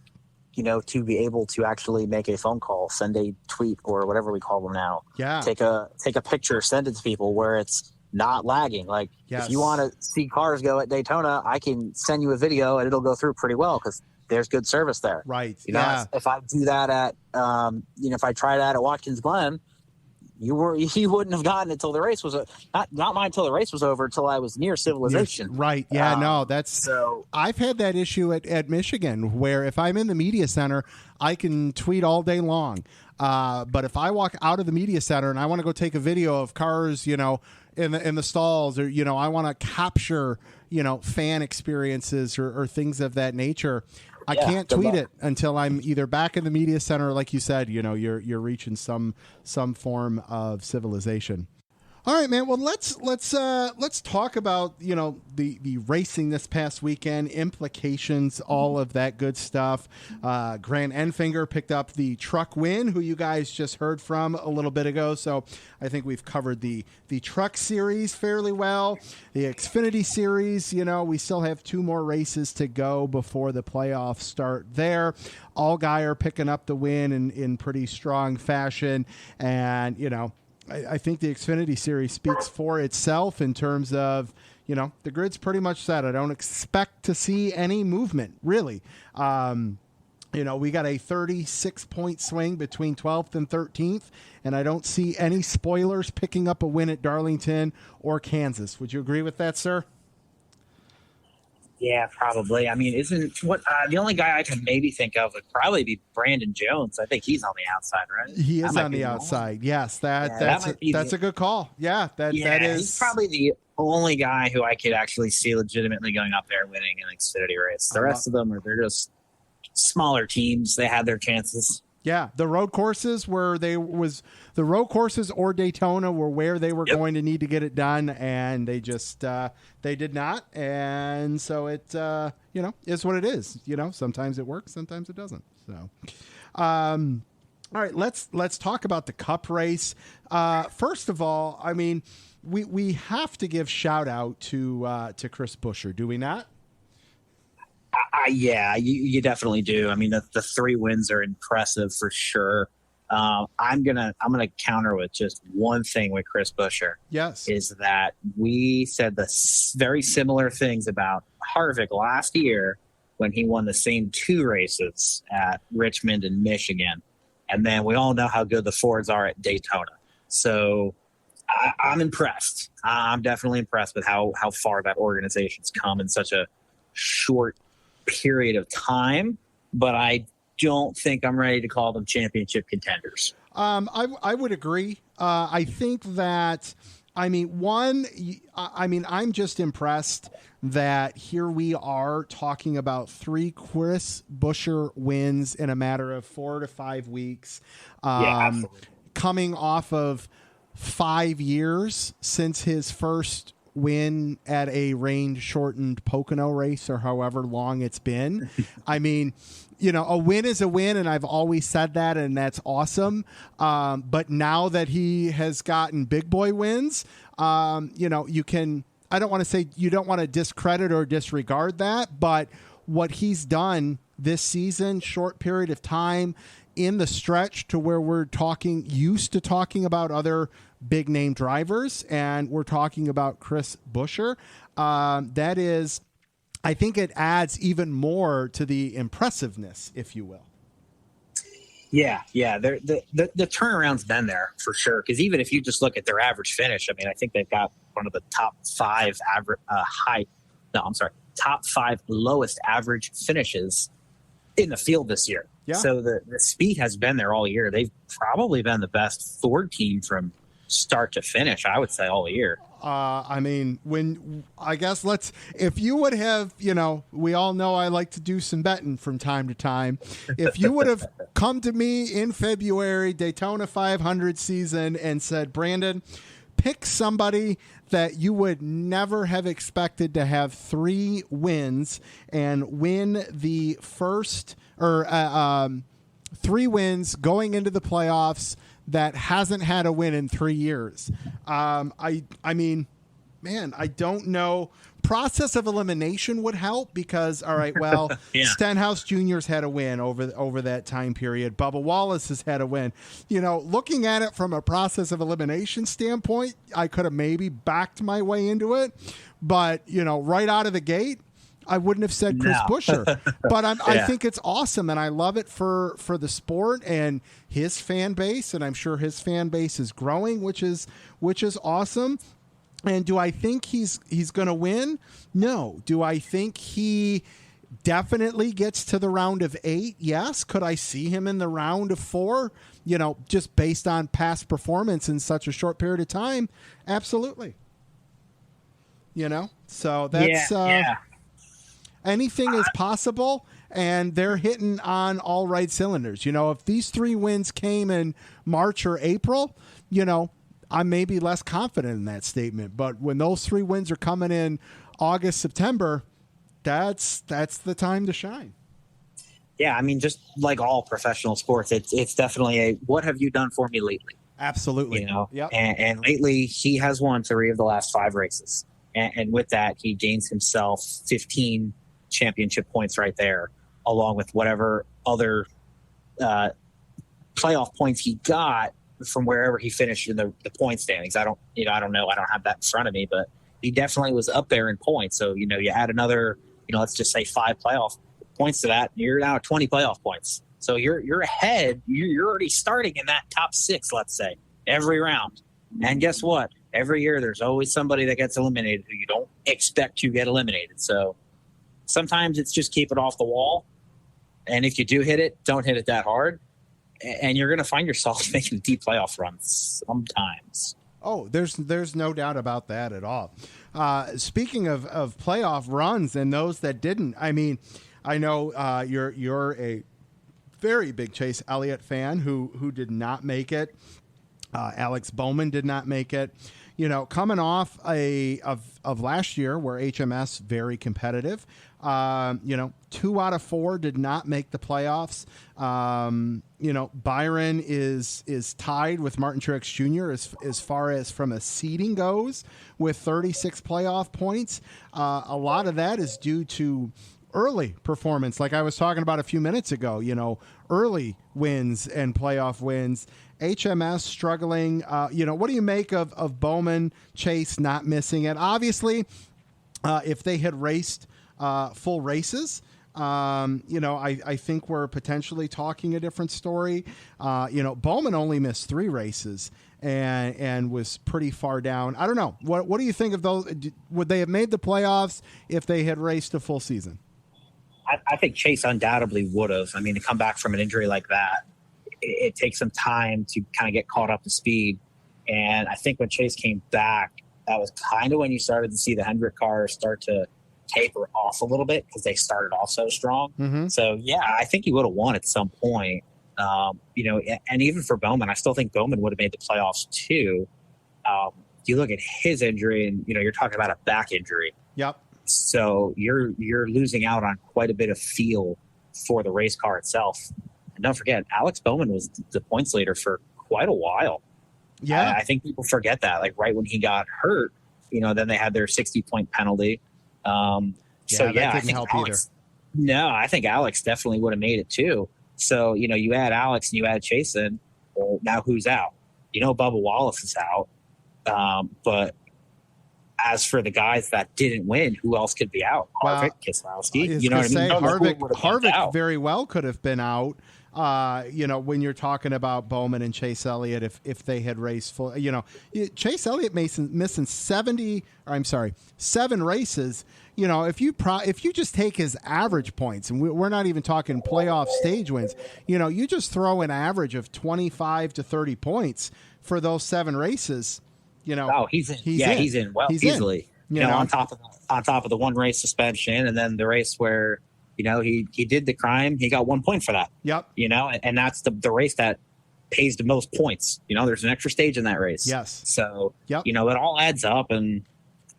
to be able to actually make a phone call, send a tweet, or whatever we call them now. Yeah. Take a picture, send it to people, where it's, not lagging. Like Yes. if you want to see cars go at Daytona, I can send you a video and it'll go through pretty well because there's good service there. Right. You know, if I do that at, if I try that at Watkins Glen, you wouldn't have gotten it until the race was not mine until the race was over until I was near civilization. Right. Yeah. No, that's so. I've had that issue at Michigan where if I'm in the media center, I can tweet all day long. But if I walk out of the media center and I want to go take a video of cars, in the stalls, or I want to capture, fan experiences or things of that nature, I can't tweet it until I'm either back in the media center, or like you said, you're reaching some form of civilization. All right, man. Well, let's talk about the racing this past weekend, implications, all of that good stuff. Grant Enfinger picked up the truck win, who you guys just heard from a little bit ago. So I think we've covered the truck series fairly well. The Xfinity series, we still have 2 more races to go before the playoffs start there. Allgaier picking up the win in pretty strong fashion, and I think the Xfinity series speaks for itself in terms of, the grid's pretty much set. I don't expect to see any movement, really. We got a 36-point swing between 12th and 13th, and I don't see any spoilers picking up a win at Darlington or Kansas. Would you agree with that, sir? Yeah, probably. I mean, the only guy I can maybe think of would probably be Brandon Jones. I think he's on the outside, right? He is on the outside. Yes, that's a good call. Yeah, that is. He's probably the only guy who I could actually see legitimately going up there and winning an Xfinity race. The rest of them they're just smaller teams. They had their chances. Yeah, the road courses or Daytona were where they were going to need to get it done, and they just they did not, and so it is what it is. Sometimes it works, sometimes it doesn't. So, all right, let's talk about the Cup race. First of all, I mean, we have to give shout out to Chris Buescher, do we not? Yeah, you definitely do. I mean, the 3 wins are impressive for sure. I'm gonna counter with just one thing with Chris Buescher. Yes, is that we said the very similar things about Harvick last year when he won the same 2 races at Richmond and Michigan, and then we all know how good the Fords are at Daytona. So I'm impressed. I'm definitely impressed with how far that organization's come in such a short period of time, but I don't think I'm ready to call them championship contenders. I would agree. I think that, I'm just impressed that here we are talking about 3 Chris Buescher wins in a matter of 4 to 5 weeks. Absolutely. Coming off of 5 years since his first win at a range-shortened Pocono race, or however long it's been. I mean, a win is a win, and I've always said that, and that's awesome. But now that he has gotten big boy wins, you can, I don't want to say you don't want to discredit or disregard that, but what he's done this season, short period of time, in the stretch to where we're used to talking about other big name drivers, and we're talking about Chris Buescher. That is, I think it adds even more to the impressiveness, if you will. Yeah. The turnaround's been there for sure. Because even if you just look at their average finish, I mean, I think they've got one of the top 5 top 5 lowest average finishes in the field this year. Yeah. So the speed has been there all year. They've probably been the best Ford team from start to finish, I would say, all year. If you would have, we all know I like to do some betting from time to time. If you would have come to me in February, Daytona 500 season, and said, Brandon, pick somebody that you would never have expected to have 3 wins and win the first, or 3 wins going into the playoffs, that hasn't had a win in 3 years. I don't know process of elimination would help because, all right, well, Stenhouse Jr.'s had a win over that time period. Bubba Wallace has had a win. Looking at it from a process of elimination standpoint, I could have maybe backed my way into it. But, right out of the gate, I wouldn't have said Chris Buescher. But I think it's awesome, and I love it for the sport and his fan base, and I'm sure his fan base is growing, which is awesome. And do I think he's going to win? No. Do I think he definitely gets to the round of 8? Yes. Could I see him in the round of 4? Just based on past performance in such a short period of time? Absolutely. So that's anything is possible, and they're hitting on all right cylinders. If these 3 wins came in March or April, I may be less confident in that statement. But when those 3 wins are coming in August, September, that's the time to shine. Yeah, I mean, just like all professional sports, it's definitely a what have you done for me lately? Absolutely. Yep. And lately he has won 3 of the last 5 races. And with that, he gains himself 15 championship points right there, along with whatever other playoff points he got from wherever he finished in the point standings. I don't know. I don't have that in front of me, but he definitely was up there in points. So, you add another, let's just say 5 playoff points to that, you're now at 20 playoff points. So you're ahead. You're already starting in that top 6, let's say, every round. And guess what? Every year there's always somebody that gets eliminated who you don't expect to get eliminated. So sometimes it's just keep it off the wall. And if you do hit it, don't hit it that hard. And you're going to find yourself making deep playoff runs sometimes. Oh, there's no doubt about that at all. Speaking of playoff runs and those that didn't, I mean, I know you're a very big Chase Elliott fan who did not make it. Alex Bowman did not make it. Coming off of last year where HMS very competitive. 2 out of 4 did not make the playoffs. Byron is tied with Martin Truex Jr. as far as from a seeding goes with 36 playoff points. A lot of that is due to early performance, like I was talking about a few minutes ago. Early wins and playoff wins. HMS struggling. What do you make of Bowman, Chase not missing it? Obviously, if they had raced full races, I think we're potentially talking a different story. Bowman only missed 3 races and was pretty far down. I don't know. What do you think of those? Would they have made the playoffs if they had raced a full season? I think Chase undoubtedly would have. I mean, to come back from an injury like that, it takes some time to kind of get caught up to speed. And I think when Chase came back, that was kind of when you started to see the Hendrick cars start to taper off a little bit because they started off so strong. Mm-hmm. So, yeah, I think he would have won at some point. And even for Bowman, I still think Bowman would have made the playoffs too. You look at his injury and, you're talking about a back injury. Yep. So you're losing out on quite a bit of feel for the race car itself. And don't forget, Alex Bowman was the points leader for quite a while. Yeah. I think people forget that. Like right when he got hurt, then they had their 60-point penalty. I think Alex, I think Alex definitely would have made it too. So, you add Alex and you add Chase in, well, now who's out? Bubba Wallace is out. But as for the guys that didn't win, who else could be out? Harvick, Keselowski. Harvick very well could have been out. When you're talking about Bowman and Chase Elliott, if they had raced full, Chase Elliott missing 7 races. If you just take his average points, and we're not even talking playoff stage wins, you just throw an average of 25 to 30 points for those 7 races. He's in easily. On top of the 1 race suspension, and then the race where he did the crime, he got 1 point for that. Yep. And that's the race that pays the most points. There's an extra stage in that race. Yes. So it all adds up, and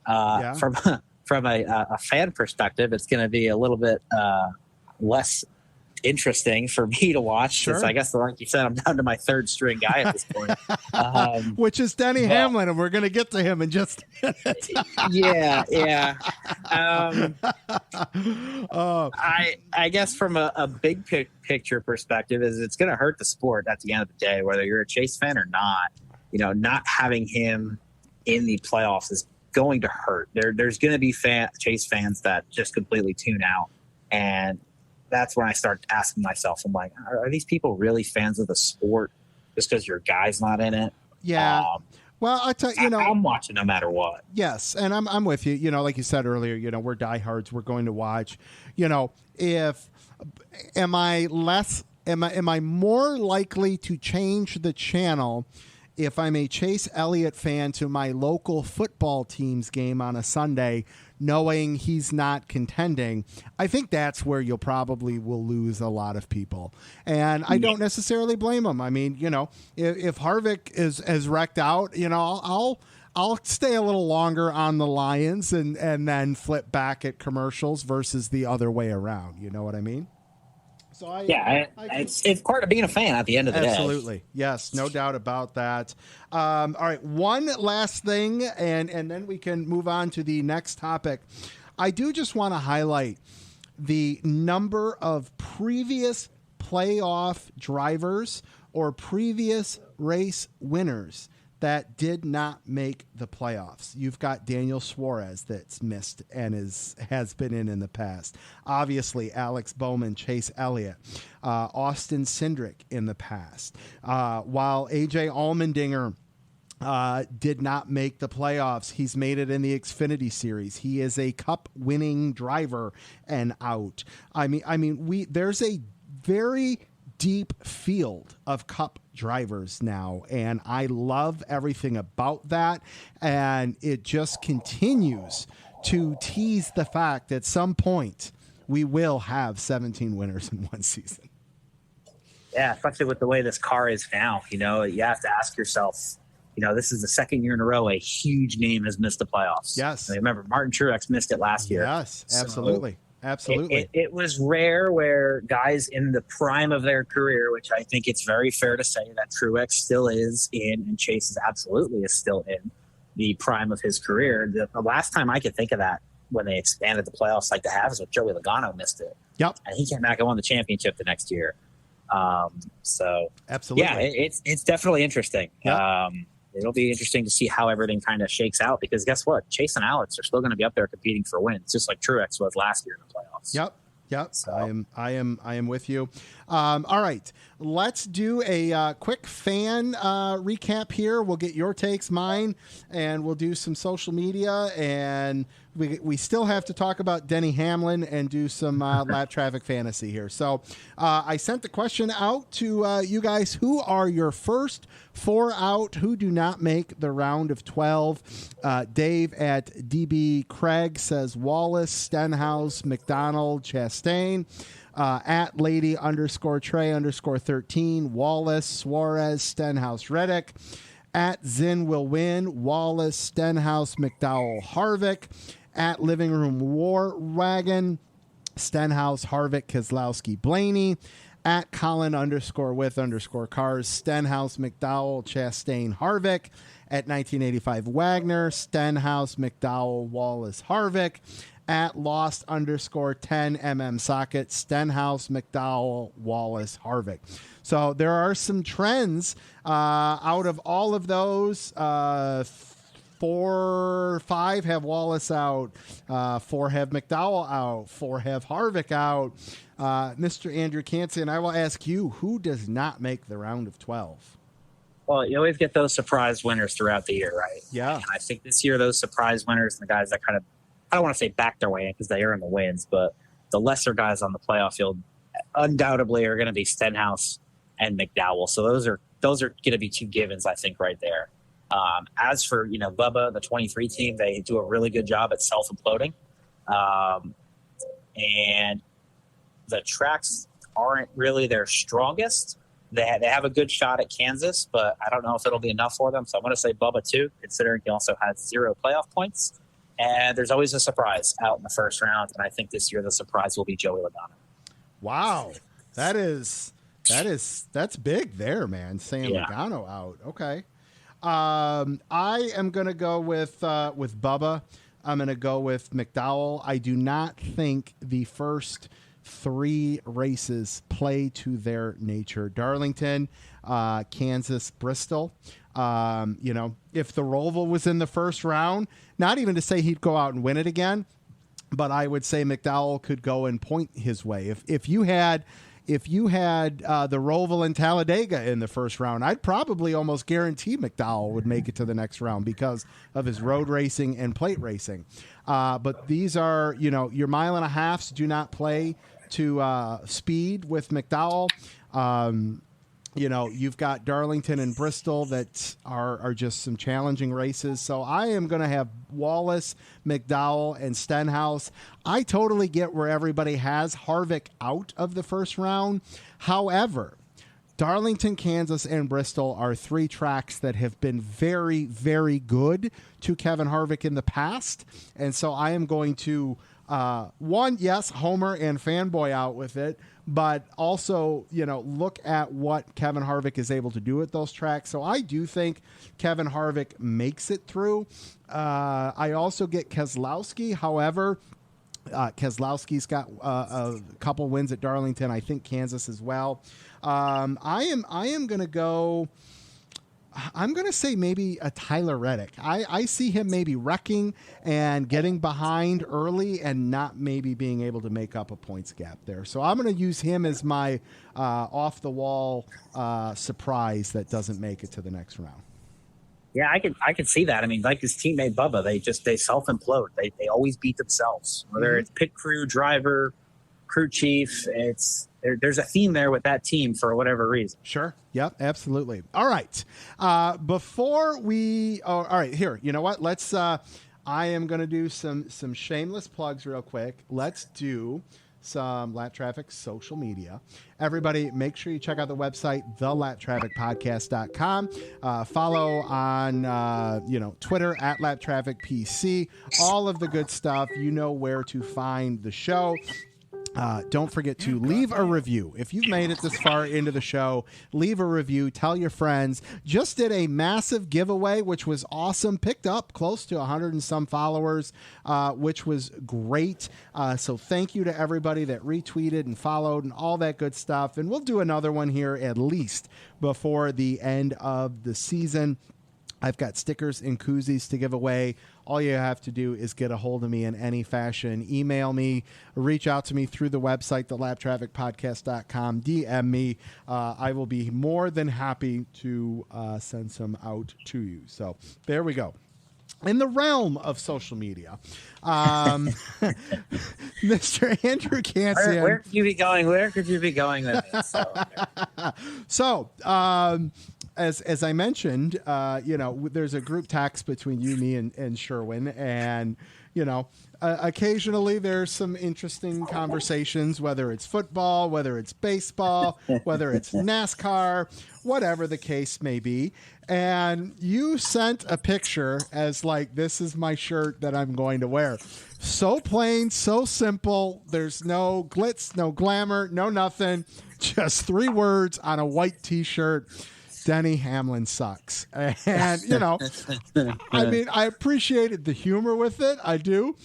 from a fan perspective, it's going to be a little bit less interesting for me to watch. Since I guess, like you said, I'm down to my third string guy at this point. Which is Denny Hamlin, and we're going to get to him in just a minute. Yeah. I guess from a big picture perspective is it's going to hurt the sport at the end of the day, whether you're a Chase fan or not. You know, not having him in the playoffs is going to hurt. There's going to be Chase fans that just completely tune out, and that's when I start asking myself, I'm like, are these people really fans of the sport just because your guy's not in it? Yeah. Well, I tell you, I'm watching no matter what. Yes, and I'm with you. You know, like you said earlier, you know, we're diehards. We're going to watch. You know, am I more likely to change the channel if I'm a Chase Elliott fan to my local football team's game on a Sunday, knowing he's not contending? I think that's where you'll probably will lose a lot of people. And I don't necessarily blame them. I mean, you know, if Harvick is wrecked out, you know, I'll stay a little longer on the Lions and then flip back at commercials versus the other way around. You know what I mean? So it's part of being a fan at the end of the day. Absolutely. Yes, no doubt about that. All right, one last thing, and then we can move on to the next topic. I do just want to highlight the number of previous playoff drivers or previous race winners that did not make the playoffs. You've got Daniel Suarez that's missed and has been in the past. Obviously, Alex Bowman, Chase Elliott, Austin Cindric in the past. While AJ Allmendinger did not make the playoffs, he's made it in the Xfinity Series. He is a Cup-winning driver and out. I mean, there's a very deep field of Cup drivers now, and I love everything about that, and it just continues to tease the fact that at some point we will have 17 winners in one season. Yeah, especially with the way this car is now. You know, you have to ask yourself, you know, this is the second year in a row a huge name has missed the playoffs. Yes. And remember, Martin Truex missed it last year. Yes, absolutely. Absolutely. It was rare where guys in the prime of their career, which I think it's very fair to say that Truex still is in, and Chase is still in the prime of his career. The last time I could think of that when they expanded the playoffs like they have is when Joey Logano missed it. Yep. And he came back and won the championship the next year. So absolutely. Yeah, it's definitely interesting. Yep. It'll be interesting to see how everything kind of shakes out, because guess what? Chase and Alex are still going to be up there competing for wins, just like Truex was last year in the playoffs. Yep. So. I am with you. All right, let's do a quick fan recap here. We'll get your takes, mine, and we'll do some social media, and we still have to talk about Denny Hamlin and do some lap traffic fantasy here. So I sent the question out to you guys. Who are your first 4 out who do not make the round of 12? Dave at DB Craig says Wallace, Stenhouse, McDonald, Chastain. At lady _Trey _13, Wallace, Suarez, Stenhouse, Reddick. At Zin will win, Wallace, Stenhouse, McDowell, Harvick. At Living Room War Wagon, Stenhouse, Harvick, Keselowski, Blaney. At Colin _with _cars, Stenhouse, McDowell, Chastain, Harvick. At 1985 Wagner, Stenhouse, McDowell, Wallace, Harvick. At Lost _10 Socket, Stenhouse, McDowell, Wallace, Harvick. So there are some trends out of all of those. 4, 5 have Wallace out, 4 have McDowell out, 4 have Harvick out. Mr. Andrew Canty, and I will ask you, who does not make the round of 12? Well, you always get those surprise winners throughout the year, right? Yeah. And I think this year those surprise winners, the guys that kind of, I don't want to say back their way in because they earn the wins, but the lesser guys on the playoff field undoubtedly are going to be Stenhouse and McDowell. So those are going to be 2 givens, I think, right there. As for, Bubba, the 23 team, they do a really good job at self-imploding. And the tracks aren't really their strongest. They have a good shot at Kansas, but I don't know if it'll be enough for them. So I'm going to say Bubba too, considering he also has 0 playoff points. And there's always a surprise out in the first round. And I think this year the surprise will be Joey Logano. Wow. That's big there, man. Sam Logano out. Okay. I am going to go with Bubba. I'm going to go with McDowell. I do not think the first 3 races play to their nature. Darlington, Kansas, Bristol. If the Roval was in the first round, not even to say he'd go out and win it again, but I would say McDowell could go and point his way. If you had the Roval and Talladega in the first round, I'd probably almost guarantee McDowell would make it to the next round because of his road racing and plate racing. But these are, your mile and a halves do not play to speed with McDowell. You've got Darlington and Bristol that are just some challenging races. So I am going to have Wallace, McDowell, and Stenhouse. I totally get where everybody has Harvick out of the first round. However, Darlington, Kansas, and Bristol are 3 tracks that have been very, very good to Kevin Harvick in the past. And so I am going to, homer and fanboy out with it, but also, look at what Kevin Harvick is able to do at those tracks. So I do think Kevin Harvick makes it through. I also get Keselowski. However, Keselowski's got a couple wins at Darlington. I think Kansas as well. I am going to go. I'm going to say maybe a Tyler Reddick. I see him maybe wrecking and getting behind early and not maybe being able to make up a points gap there. So I'm going to use him as my off-the-wall surprise that doesn't make it to the next round. Yeah, I can see that. I mean, like his teammate Bubba, they self-implode. They always beat themselves, whether it's pit crew, driver, crew chief. There's a theme there with that team for whatever reason. Sure. Yep, absolutely. All right. All right, here, you know what? Let's, I am going to do some shameless plugs real quick. Let's do some Lap Traffic social media. Everybody, make sure you check out the website, thelaptrafficpodcast.com. Follow on, Twitter at LapTrafficPC. All of the good stuff. You know where to find the show. Don't forget to leave a review. If you've made it this far into the show, leave a review. Tell your friends. Just did a massive giveaway, which was awesome. Picked up close to 100 and some followers, which was great. So thank you to everybody that retweeted and followed and all that good stuff. And we'll do another one here at least before the end of the season. I've got stickers and koozies to give away. All you have to do is get a hold of me in any fashion. Email me, reach out to me through the website, thelaptrafficpodcast.com, DM me. I will be more than happy to send some out to you. So there we go. In the realm of social media, Mr. Andrew Cansian. Where could you be going? Where could you be going with this? As I mentioned, there's a group text between you, me, and Sherwin, and occasionally there's some interesting conversations, whether it's football, whether it's baseball, whether it's NASCAR, whatever the case may be. And you sent a picture as like, this is my shirt that I'm going to wear. So plain, so simple. There's no glitz, no glamour, no nothing. Just 3 words on a white T-shirt. Denny Hamlin sucks. And, I mean, I appreciated the humor with it. I do.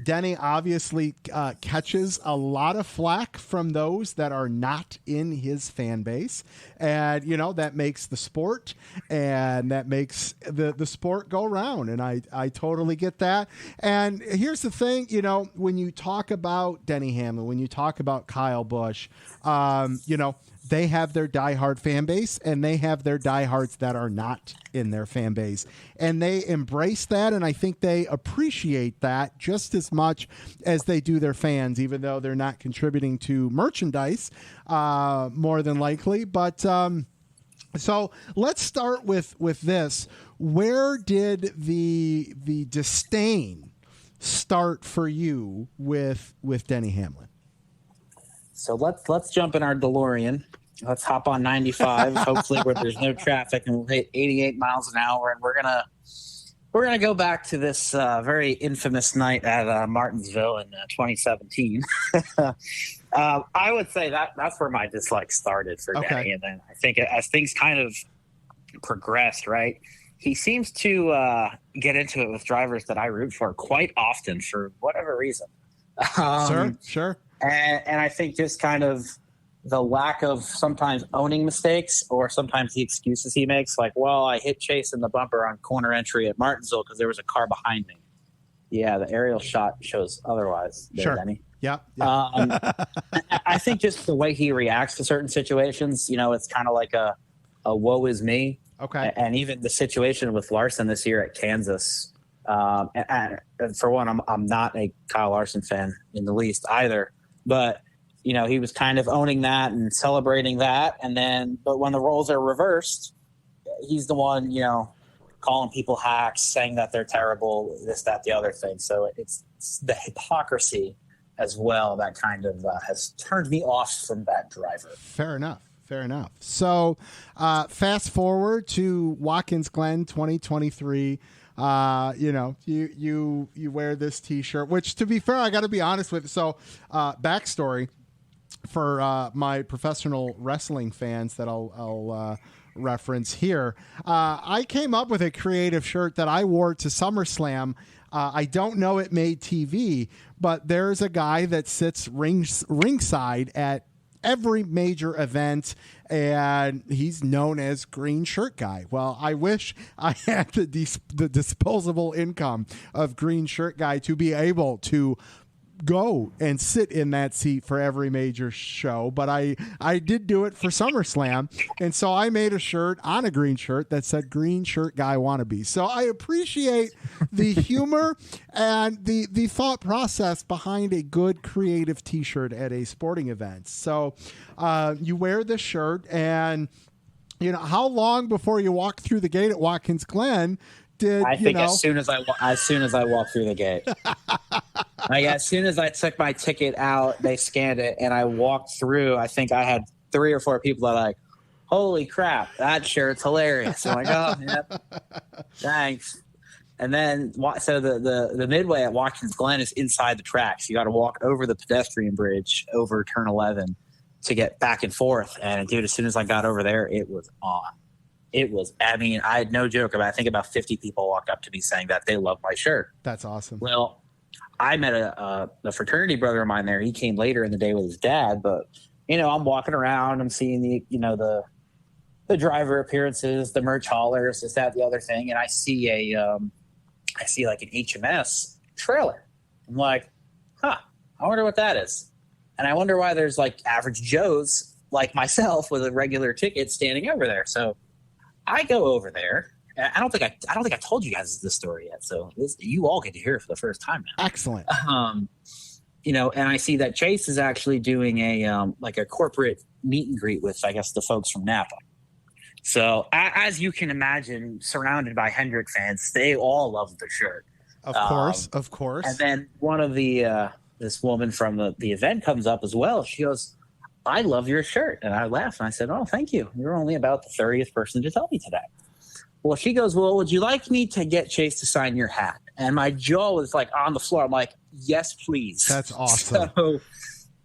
Denny obviously catches a lot of flack from those that are not in his fan base. And, that makes the sport and that makes the sport go round. And I totally get that. And here's the thing, when you talk about Denny Hamlin, when you talk about Kyle Busch, they have their diehard fan base and they have their diehards that are not in their fan base. And they embrace that, and I think they appreciate that just as much as they do their fans, even though they're not contributing to merchandise more than likely. But so let's start with this. Where did the disdain start for you with Denny Hamlin? So let's jump in our DeLorean. Let's hop on 95, hopefully where there's no traffic, and we'll hit 88 miles an hour, and we're We're going to go back to this very infamous night at Martinsville in 2017. I would say that's where my dislike started for Danny. And then I think as things kind of progressed, right, he seems to get into it with drivers that I root for quite often for whatever reason. Sure. And I think just kind of the lack of sometimes owning mistakes or sometimes the excuses he makes, like, well, I hit Chase in the bumper on corner entry at Martinsville because there was a car behind me. Yeah, the aerial shot shows otherwise. Sure. Danny. Yeah. I think just the way he reacts to certain situations, it's kind of like a woe is me. Okay. And even the situation with Larson this year at Kansas. And for one, I'm not a Kyle Larson fan in the least either, but he was kind of owning that and celebrating that. But when the roles are reversed, he's the one, calling people hacks, saying that they're terrible, this, that, the other thing. So it's the hypocrisy as well that kind of has turned me off from that driver. Fair enough. So fast forward to Watkins Glen 2023. You wear this T-shirt, which, to be fair, I got to be honest with. So backstory for my professional wrestling fans that I'll reference here. I came up with a creative shirt that I wore to SummerSlam. I don't know it made TV, but there's a guy that sits ringside at every major event, and he's known as Green Shirt Guy. Well, I wish I had the disposable income of Green Shirt Guy to be able to go and sit in that seat for every major show, but I did do it for SummerSlam, and so I made a shirt on a green shirt that said Green Shirt Guy Wannabe. So I appreciate the humor and the thought process behind a good creative T-shirt at a sporting event. So you wear this shirt, and how long before you walk through the gate at Watkins Glen as soon as I walked through the gate. Like, as soon as I took my ticket out, they scanned it, and I walked through. I think I had 3 or 4 people that are like, holy crap, that shirt's hilarious. I'm like, oh, yeah, thanks. And then, so the midway at Watkins Glen is inside the tracks. You got to walk over the pedestrian bridge over turn 11 to get back and forth. And, dude, as soon as I got over there, it was on. I had no joke about it. I think about 50 people walked up to me saying that they love my shirt. That's awesome. Well, I met a fraternity brother of mine there. He came later in the day with his dad, but I'm walking around, I'm seeing the driver appearances, the merch haulers, this, that, the other thing, and I see like an HMS trailer. I'm like, I wonder what that is. And I wonder why there's like average Joes like myself with a regular ticket standing over there. So I go over there. I don't think I told you guys this story yet. So you all get to hear it for the first time now. Excellent. And I see that Chase is actually doing a corporate meet and greet with, I guess, the folks from Napa. So as you can imagine, surrounded by Hendrick fans, they all love the shirt. Of course. And then one of this woman from the event comes up as well. She goes, I love your shirt. And I laughed and I said, oh, thank you. You're only about the 30th person to tell me today. Well, she goes, well, would you like me to get Chase to sign your hat? And my jaw was like on the floor. I'm like, yes, please. That's awesome. So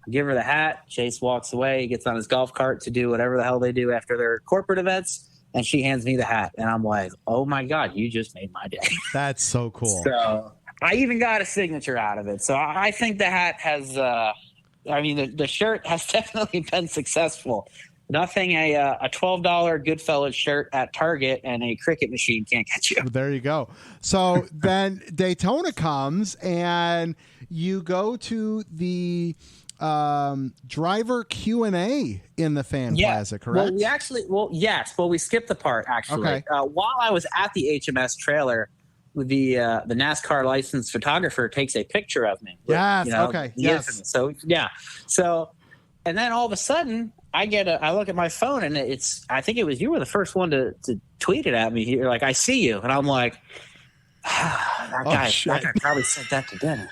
I give her the hat. Chase walks away. He gets on his golf cart to do whatever the hell they do after their corporate events. And she hands me the hat. And I'm like, oh, my God, you just made my day. That's so cool. So I even got a signature out of it. So I think the hat has the shirt has definitely been successful. Nothing a $12 Goodfellas shirt at Target and a cricket machine can't get you. There you go. So then Daytona comes and you go to the driver Q&A in the Fan Plaza, correct? Yes. Well, we skipped the part actually. Okay. While I was at the HMS trailer, the NASCAR licensed photographer takes a picture of me. Yes. Okay. Yes. So yeah. So, and then all of a sudden, I look at my phone and I think it was you were the first one to tweet it at me. You're like, I see you, and I'm like, that guy probably sent that to Dennis.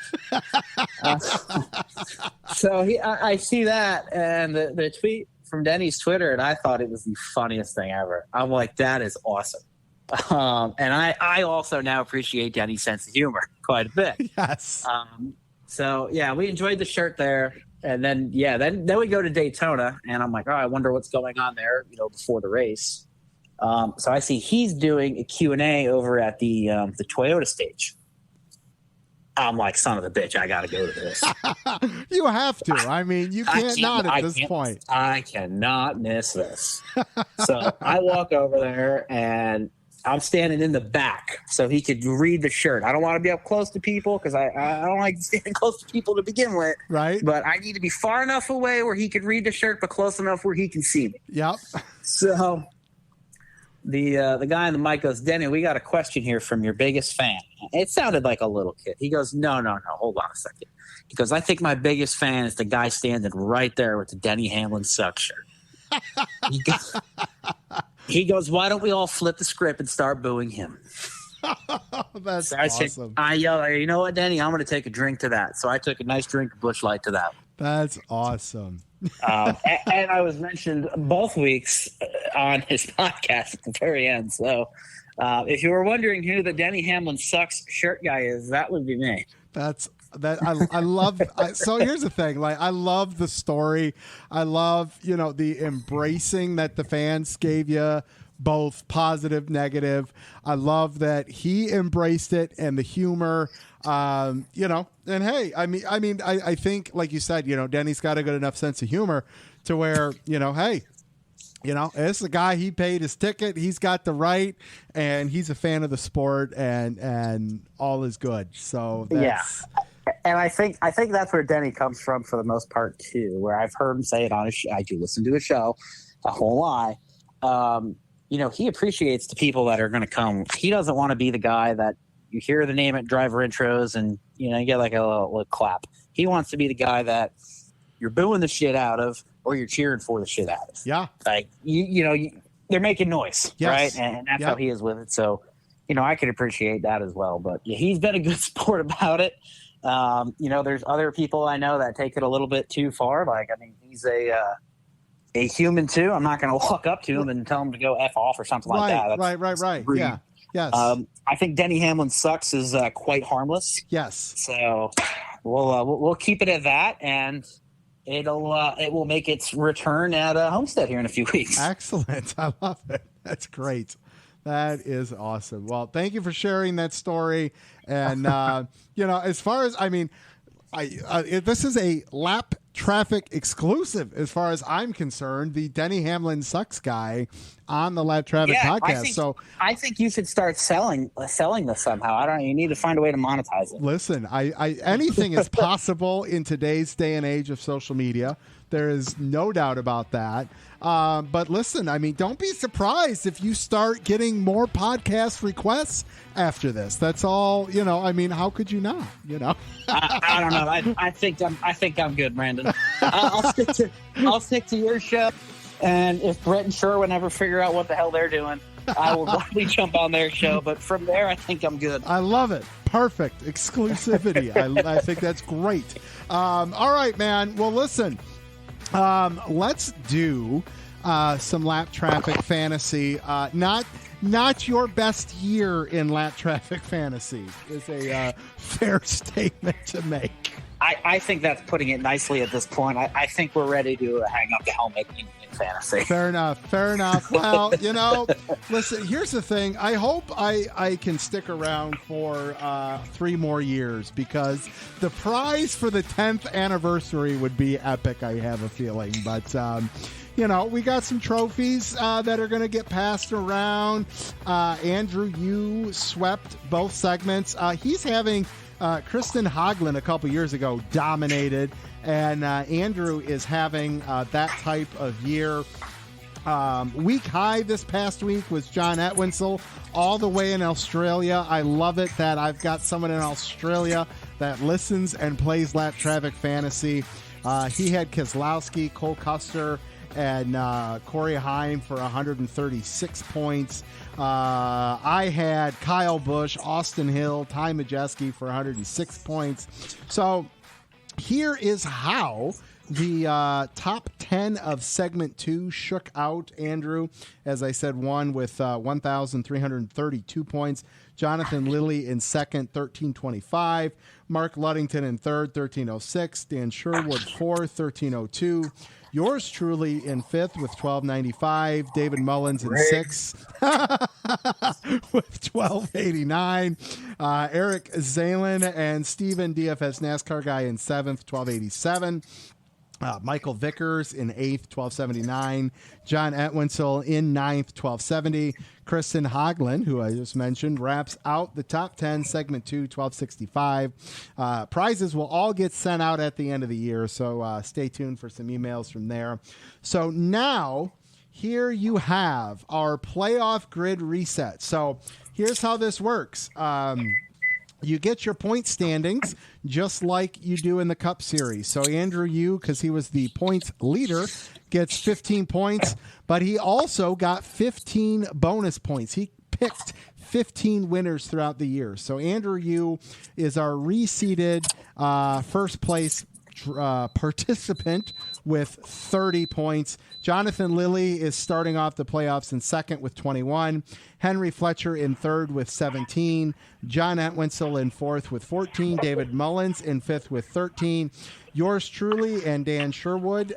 So I see that and the tweet from Denny's Twitter, and I thought it was the funniest thing ever. I'm like, that is awesome. And I also now appreciate Denny's sense of humor quite a bit. Yes. So yeah, we enjoyed the shirt there. And then we go to Daytona, and I'm like, oh, I wonder what's going on there, before the race. So I see he's doing a Q&A over at the Toyota stage. I'm like, son of a bitch, I got to go to this. You have to. I mean, you can't not at this point. I cannot miss this. So I walk over there, and I'm standing in the back so he could read the shirt. I don't want to be up close to people because I don't like standing close to people to begin with. Right. But I need to be far enough away where he could read the shirt, but close enough where he can see me. Yep. So the guy on the mic goes, Denny, we got a question here from your biggest fan. It sounded like a little kid. He goes, no, hold on a second. He goes, I think my biggest fan is the guy standing right there with the Denny Hamlin suck shirt. He goes, why don't we all flip the script and start booing him? That's awesome. I yelled, you know what, Denny, I'm going to take a drink to that. So I took a nice drink of Busch Light to that. That's awesome. And I was mentioned both weeks on his podcast at the very end. So if you were wondering who the Denny Hamlin sucks shirt guy is, that would be me. I love. So here's the thing. Like, I love the story. I love, the embracing that the fans gave you, both positive, negative. I love that he embraced it and the humor. And hey, I think, like you said, Denny's got a good enough sense of humor to where, hey, it's the guy, he paid his ticket, he's got the right, and he's a fan of the sport, and all is good. So that's, and I think that's where Denny comes from for the most part too, where I've heard him say it on his show. I do listen to his show a whole lot. He appreciates the people that are going to come. He doesn't want to be the guy that you hear the name at driver intros and, you get like a little clap. He wants to be the guy that you're booing the shit out of or you're cheering for the shit out of. Yeah. Like, they're making noise, yes. right? And that's how he is with it. So, I can appreciate that as well. But he's been a good sport about it. There's other people I know that take it a little bit too far. Like, he's a human too. I'm not going to walk up to him and tell him to go F off or something like that. Right. Yeah. Yes. I think Denny Hamlin sucks is quite harmless. Yes. So we'll keep it at that, and it will make its return at Homestead here in a few weeks. Excellent. I love it. That's great. That is awesome. Well, thank you for sharing that story. And as far as this is a lap traffic exclusive as far as I'm concerned, the Denny Hamlin sucks guy on the Lap Traffic podcast. I think you should start selling this somehow. I don't know. You need to find a way to monetize it. Listen, anything is possible in today's day and age of social media. There is no doubt about that. But listen, don't be surprised if you start getting more podcast requests after this. That's all, how could you not, I don't know. I think I'm good, Brandon. I'll stick to your show. And if Brett and Sherwin ever figure out what the hell they're doing, I will gladly jump on their show. But from there, I think I'm good. I love it. Perfect. Exclusivity. I think that's great. All right, man. Well, listen, let's do some lap traffic fantasy. Not your best year in lap traffic fantasy is a fair statement to make. I think that's putting it nicely at this point. I think we're ready to hang up the helmet in fantasy. Fair enough. Well, listen, here's the thing. I hope I can stick around for 3 more years, because the prize for the 10th anniversary would be epic, I have a feeling. But, we got some trophies that are going to get passed around. Andrew, you swept both segments. He's having... Kristen Hagelin a couple years ago dominated, and Andrew is having that type of year. Week high this past week was John Etwinsel, all the way in Australia. I love it that I've got someone in Australia that listens and plays Lap Traffic Fantasy. He had Keselowski, Cole Custer, and Corey Heim for 136 points. I had Kyle Busch, Austin Hill, Ty Majeski for 106 points. So here is how The top 10 of segment 2 shook out. Andrew, as I said, won with 1,332 points. Jonathan Lilly in second, 1,325. Mark Luddington in third, 1,306. Dan Sherwood fourth, 1,302. Yours truly in fifth with 1,295. David Mullins in sixth with 1,289. Eric Zalen and Steven, DFS NASCAR guy, in seventh, 1,287. Michael Vickers in eighth, 1,279. John Etwinsel in ninth, 1,270. Kristen Haglund, who I just mentioned, wraps out the top 10, segment 2, 1,265. Prizes will all get sent out at the end of the year, so stay tuned for some emails from there. So now, here you have our playoff grid reset. So here's how this works. You get your point standings just like you do in the Cup Series. So Andrew Yu, because he was the points leader, gets 15 points, but he also got 15 bonus points. He picked 15 winners throughout the year. So Andrew Yu is our reseeded first place participant with 30 points. Jonathan Lilly is starting off the playoffs in second with 21. Henry Fletcher in third with 17. John Etwinsel in fourth with 14. David Mullins in fifth with 13. Yours truly and Dan Sherwood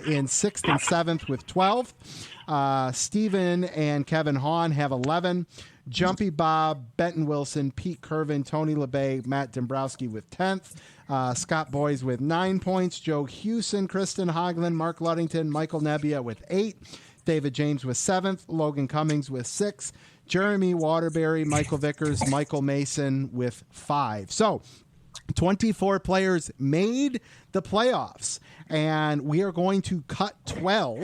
in sixth and seventh with 12. Stephen and Kevin Hahn have 11. Jumpy Bob, Benton Wilson, Pete Curvin, Tony LeBay, Matt Dombrowski with 10th. Scott Boys with 9 points. Joe Hewson, Kristen Haglund, Mark Luddington, Michael Nebbia with 8. David James with 7th. Logan Cummings with 6. Jeremy Waterbury, Michael Vickers, Michael Mason with 5. So 24 players made the playoffs, and we are going to cut 12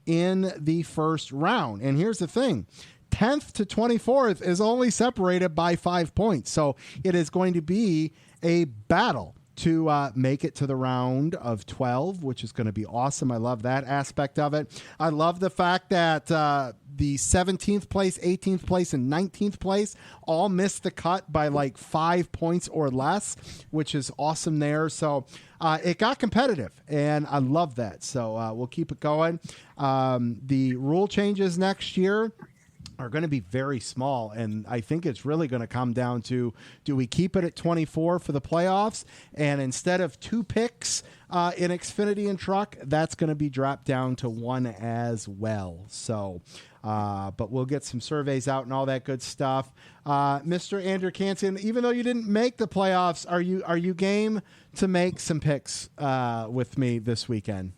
in the first round. And here's the thing. 10th to 24th is only separated by 5 points. So it is going to be a battle to make it to the round of 12, which is going to be awesome. I love that aspect of it. I love the fact that the 17th place, 18th place, and 19th place all missed the cut by like 5 points or less, which is awesome there. So it got competitive, and I love that. So we'll keep it going. The rule changes next year are going to be very small, and I think it's really going to come down to, do we keep it at 24 for the playoffs, and instead of 2 picks in Xfinity and Truck, that's going to be dropped down to 1 as well. So but we'll get some surveys out and all that good stuff. Mr. Andrew Canton, even though you didn't make the playoffs, are you game to make some picks with me this weekend?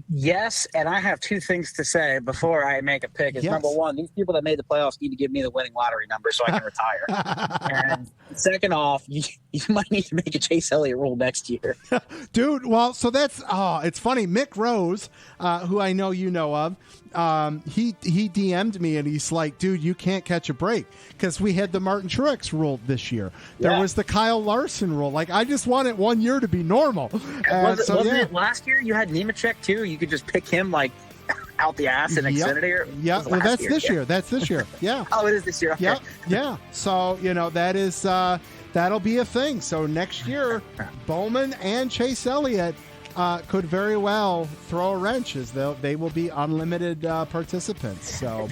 Yes, and I have 2 things to say before I make a pick. Yes. Number one, these people that made the playoffs need to give me the winning lottery number so I can retire. And second off, you might need to make a Chase Elliott rule next year. Dude, well, so that's, it's funny. Mick Rose, who I know you know of, he DM'd me and he's like, dude, you can't catch a break, because we had the Martin Truex rule this year. There was the Kyle Larson rule. Like, I just want it 1 year to be normal. Wasn't it last year you had Nemechek too? You could just pick him like out the ass in Xfinity. Yeah, well, that's year? This year. That's this year. Yeah. Oh, it is this year. Okay. Yep. Yeah. So that is that'll be a thing. So next year, Bowman and Chase Elliott could very well throw a wrench, as they will be unlimited participants. So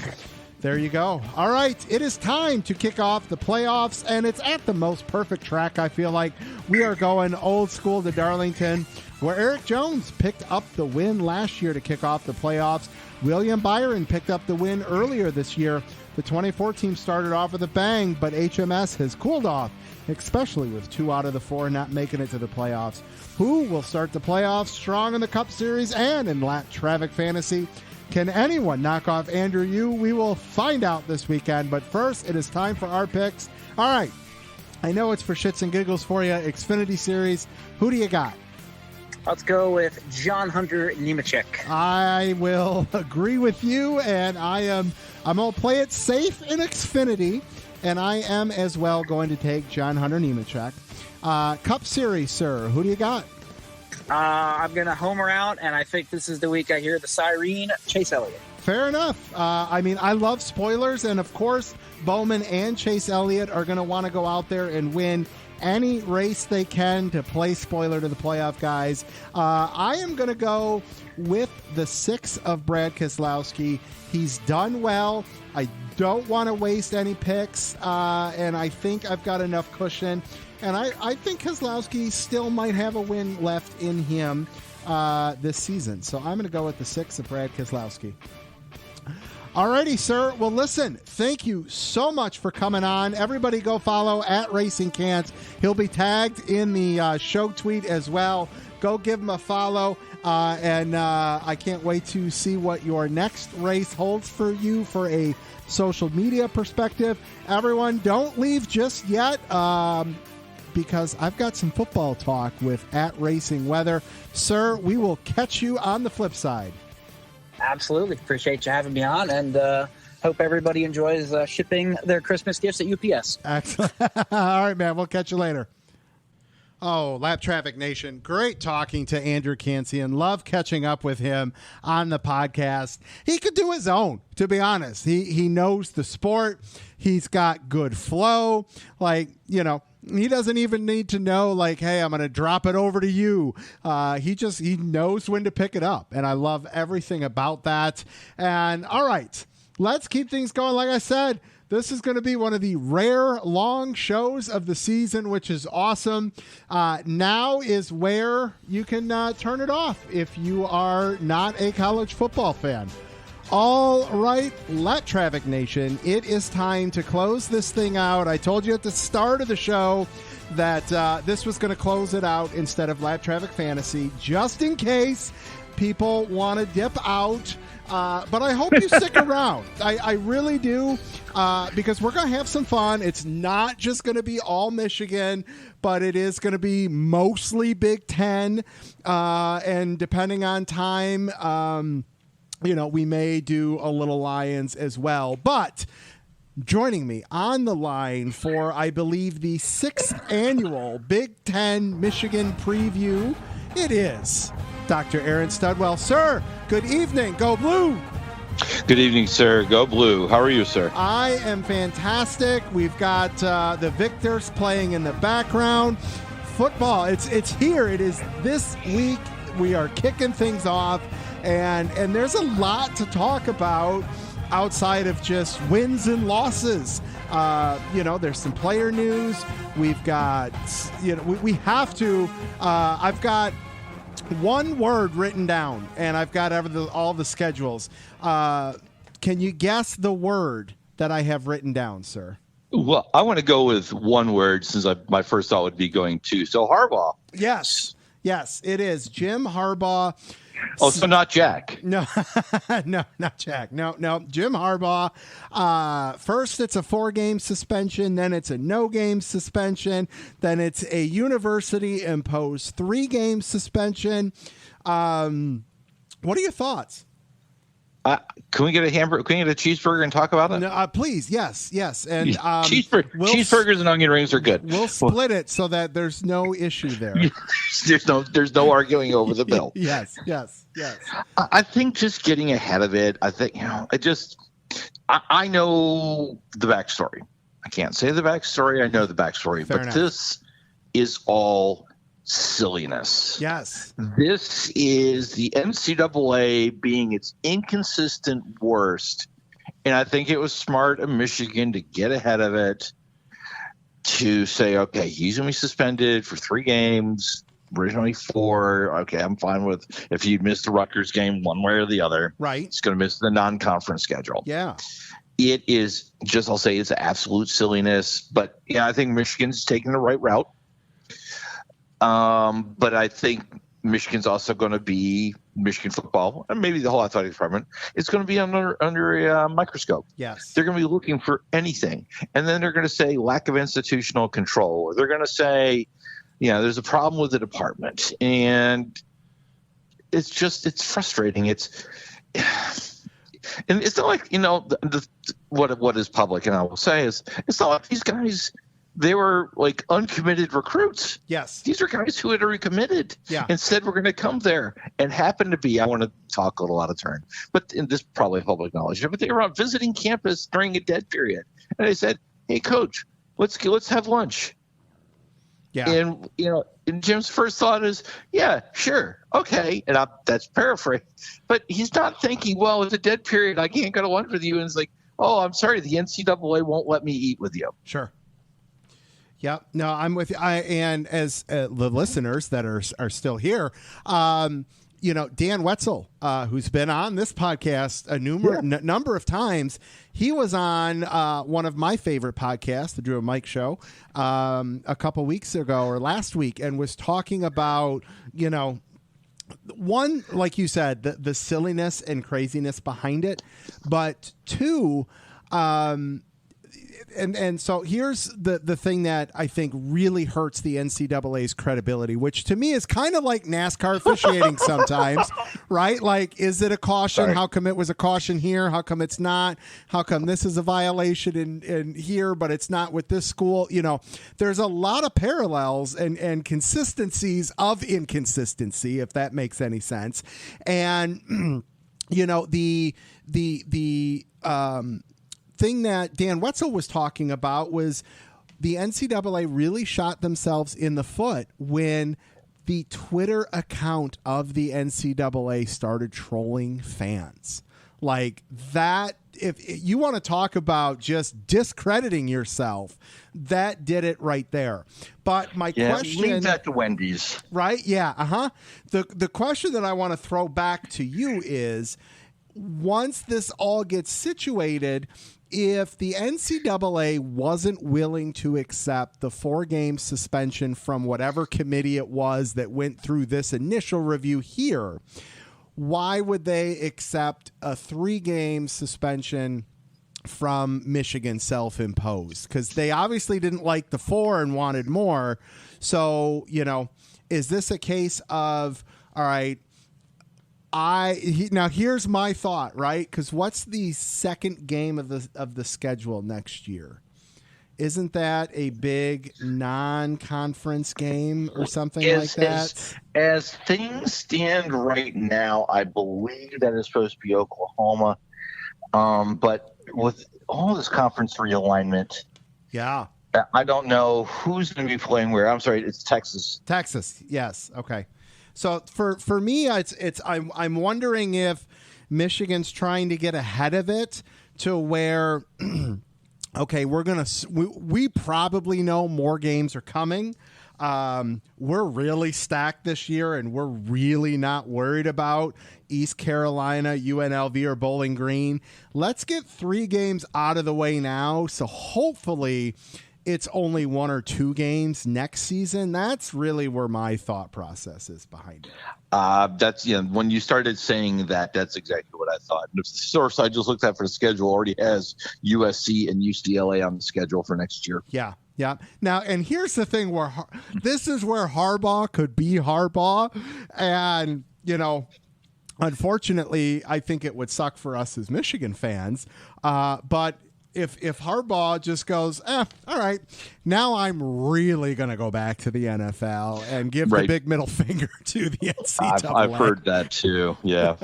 there you go. All right, it is time to kick off the playoffs, and it's at the most perfect track. I feel like we are going old school to Darlington, where Eric Jones picked up the win last year to kick off the playoffs. William Byron picked up the win earlier this year. The 24 team started off with a bang, but HMS has cooled off, especially with 2 out of the 4 not making it to the playoffs. Who will start the playoffs strong in the Cup Series and in Lat Traffic Fantasy? Can anyone knock off Andrew Yu? We will find out this weekend, but first it is time for our picks. All right, I know it's for shits and giggles for you. Xfinity Series, who do you got? Let's go with John Hunter Nemechek. I will agree with you, and I'm going to play it safe in Xfinity, and I am as well going to take John Hunter Nemechek. Cup Series, sir, who do you got? I'm going to homer out, and I think this is the week I hear the siren, Chase Elliott. Fair enough. I mean, I love spoilers, and of course, Bowman and Chase Elliott are going to want to go out there and win any race they can to play spoiler to the playoff guys. I am going to go with the 6 of Brad Keselowski. He's done well. I don't want to waste any picks, and I think I've got enough cushion. And I think Keselowski still might have a win left in him this season. So I'm going to go with the 6 of Brad Keselowski. Alrighty, sir. Well, listen, thank you so much for coming on. Everybody go follow at RacingKhantz. He'll be tagged in the show tweet as well. Go give him a follow. And I can't wait to see what your next race holds for you for a social media perspective. Everyone, don't leave just yet because I've got some football talk with at RacingWeather. Sir, we will catch you on the flip side. Absolutely. Appreciate you having me on, and hope everybody enjoys shipping their Christmas gifts at UPS. Excellent. All right, man. We'll catch you later. Oh, Lap Traffic Nation. Great talking to Andrew Kansian. Love catching up with him on the podcast. He could do his own, to be honest. He knows the sport. He's got good flow. Like, you know, he doesn't even need to know, like, hey, I'm going to drop it over to you. He knows when to pick it up. And I love everything about that. And all right, let's keep things going. Like I said, this is going to be one of the rare long shows of the season, which is awesome. Now is where you can turn it off if you are not a college football fan. All right, Lap Traffic Nation, it is time to close this thing out. I told you at the start of the show that this was going to close it out instead of Lap Traffic Fantasy, just in case people want to dip out. But I hope you stick around. I really do, because we're going to have some fun. It's not just going to be all Michigan, but it is going to be mostly Big Ten. And depending on time, you know, we may do a little Lions as well. But joining me on the line for, I believe, the 6th annual Big Ten Michigan preview, it is Dr. Aaron Studwell. Sir, good evening. Go Blue. Good evening, sir. Go Blue. How are you, sir? I am fantastic. We've got the victors playing in the background. Football, it's here. It is this week. We are kicking things off, and there's a lot to talk about outside of just wins and losses. You know, there's some player news. We've got, you know, we have to. I've got one word written down, and I've got all the schedules. Can you guess the word that I have written down, sir? Well, I want to go with one word since my first thought would be going two. So Harbaugh. Yes, it is Jim Harbaugh. Oh, so not Jack. No, no, not Jack. No, Jim Harbaugh. First, it's a 4-game suspension. Then it's a no-game suspension. Then it's a university-imposed 3-game suspension. What are your thoughts? Can we get a hamburger? Can we get a cheeseburger and talk about it? No, please, yes. And cheeseburgers and onion rings are good. We'll split it so that there's no issue there. there's no arguing over the bill. Yes. I think just getting ahead of it. I think, you know, I know the backstory. I can't say the backstory. I know the backstory, Fair but enough. This is all silliness. Yes. This is the NCAA being its inconsistent worst. And I think it was smart of Michigan to get ahead of it, to say, okay, he's going to be suspended for 3 games, originally 4. Okay, I'm fine with if you miss the Rutgers game one way or the other. Right. It's going to miss the non-conference schedule. Yeah. It is just, I'll say it's absolute silliness. But, yeah, I think Michigan's taking the right route. But I think Michigan's also going to be Michigan football, and maybe the whole athletic department is going to be under a microscope. Yes. They're going to be looking for anything. And then they're going to say lack of institutional control, or they're going to say, there's a problem with the department. And it's frustrating. And it's not like, what is public, and I will say is, it's not like these guys, they were like uncommitted recruits. Yes. These are guys who had already committed. Yeah. And said, we're going to come there, and happened to be, I want to talk a little out of turn, but in this probably public knowledge, but they were out visiting campus during a dead period. And they said, hey, coach, let's have lunch. Yeah. And, and Jim's first thought is, yeah, sure. Okay. And that's paraphrase. But he's not thinking, well, it's a dead period. I can't go to lunch with you. And it's like, oh, I'm sorry. The NCAA won't let me eat with you. Sure. Yeah. No, I'm with you. And as the listeners that are still here, Dan Wetzel, who's been on this podcast a number of times, he was on one of my favorite podcasts, the Drew and Mike Show, a couple weeks ago or last week, and was talking about, one, like you said, the silliness and craziness behind it, but two, and so here's the thing that I think really hurts the NCAA's credibility, which to me is kind of like NASCAR officiating sometimes, right? Like, is it a caution? Right. How come it was a caution here? How come it's not? How come this is a violation in here, but it's not with this school? There's a lot of parallels and consistencies of inconsistency, if that makes any sense. And, the thing that Dan Wetzel was talking about was the NCAA really shot themselves in the foot when the Twitter account of the NCAA started trolling fans. Like that, if you want to talk about just discrediting yourself, that did it right there. But my question, leave that to Wendy's. Right? Yeah. The question that I want to throw back to you is, once this all gets situated, if the NCAA wasn't willing to accept the 4-game suspension from whatever committee it was that went through this initial review here, why would they accept a 3-game suspension from Michigan self-imposed? Because they obviously didn't like the 4 and wanted more. So, is this a case of, all right, now here's my thought, right? Because what's the second game of the schedule next year? Isn't that a big non-conference game or something like that? As things stand right now, I believe that is supposed to be Oklahoma. But with all this conference realignment, yeah, I don't know who's going to be playing where. I'm sorry, it's Texas. Texas, yes, okay. So for me, I'm wondering if Michigan's trying to get ahead of it to where, okay, we probably know more games are coming. We're really stacked this year, and we're really not worried about East Carolina, UNLV, or Bowling Green. Let's get 3 games out of the way now, so hopefully it's only 1 or 2 games next season. That's really where my thought process is behind it. That's when you started saying that, that's exactly what I thought. The source I just looked at for the schedule already has USC and UCLA on the schedule for next year. Yeah. Yeah. Now, and here's the thing this is where Harbaugh could be Harbaugh. And, unfortunately, I think it would suck for us as Michigan fans. But if Harbaugh just goes, all right, now I'm really going to go back to the NFL and give the big middle finger to the NCAA. I've heard that too. Yeah.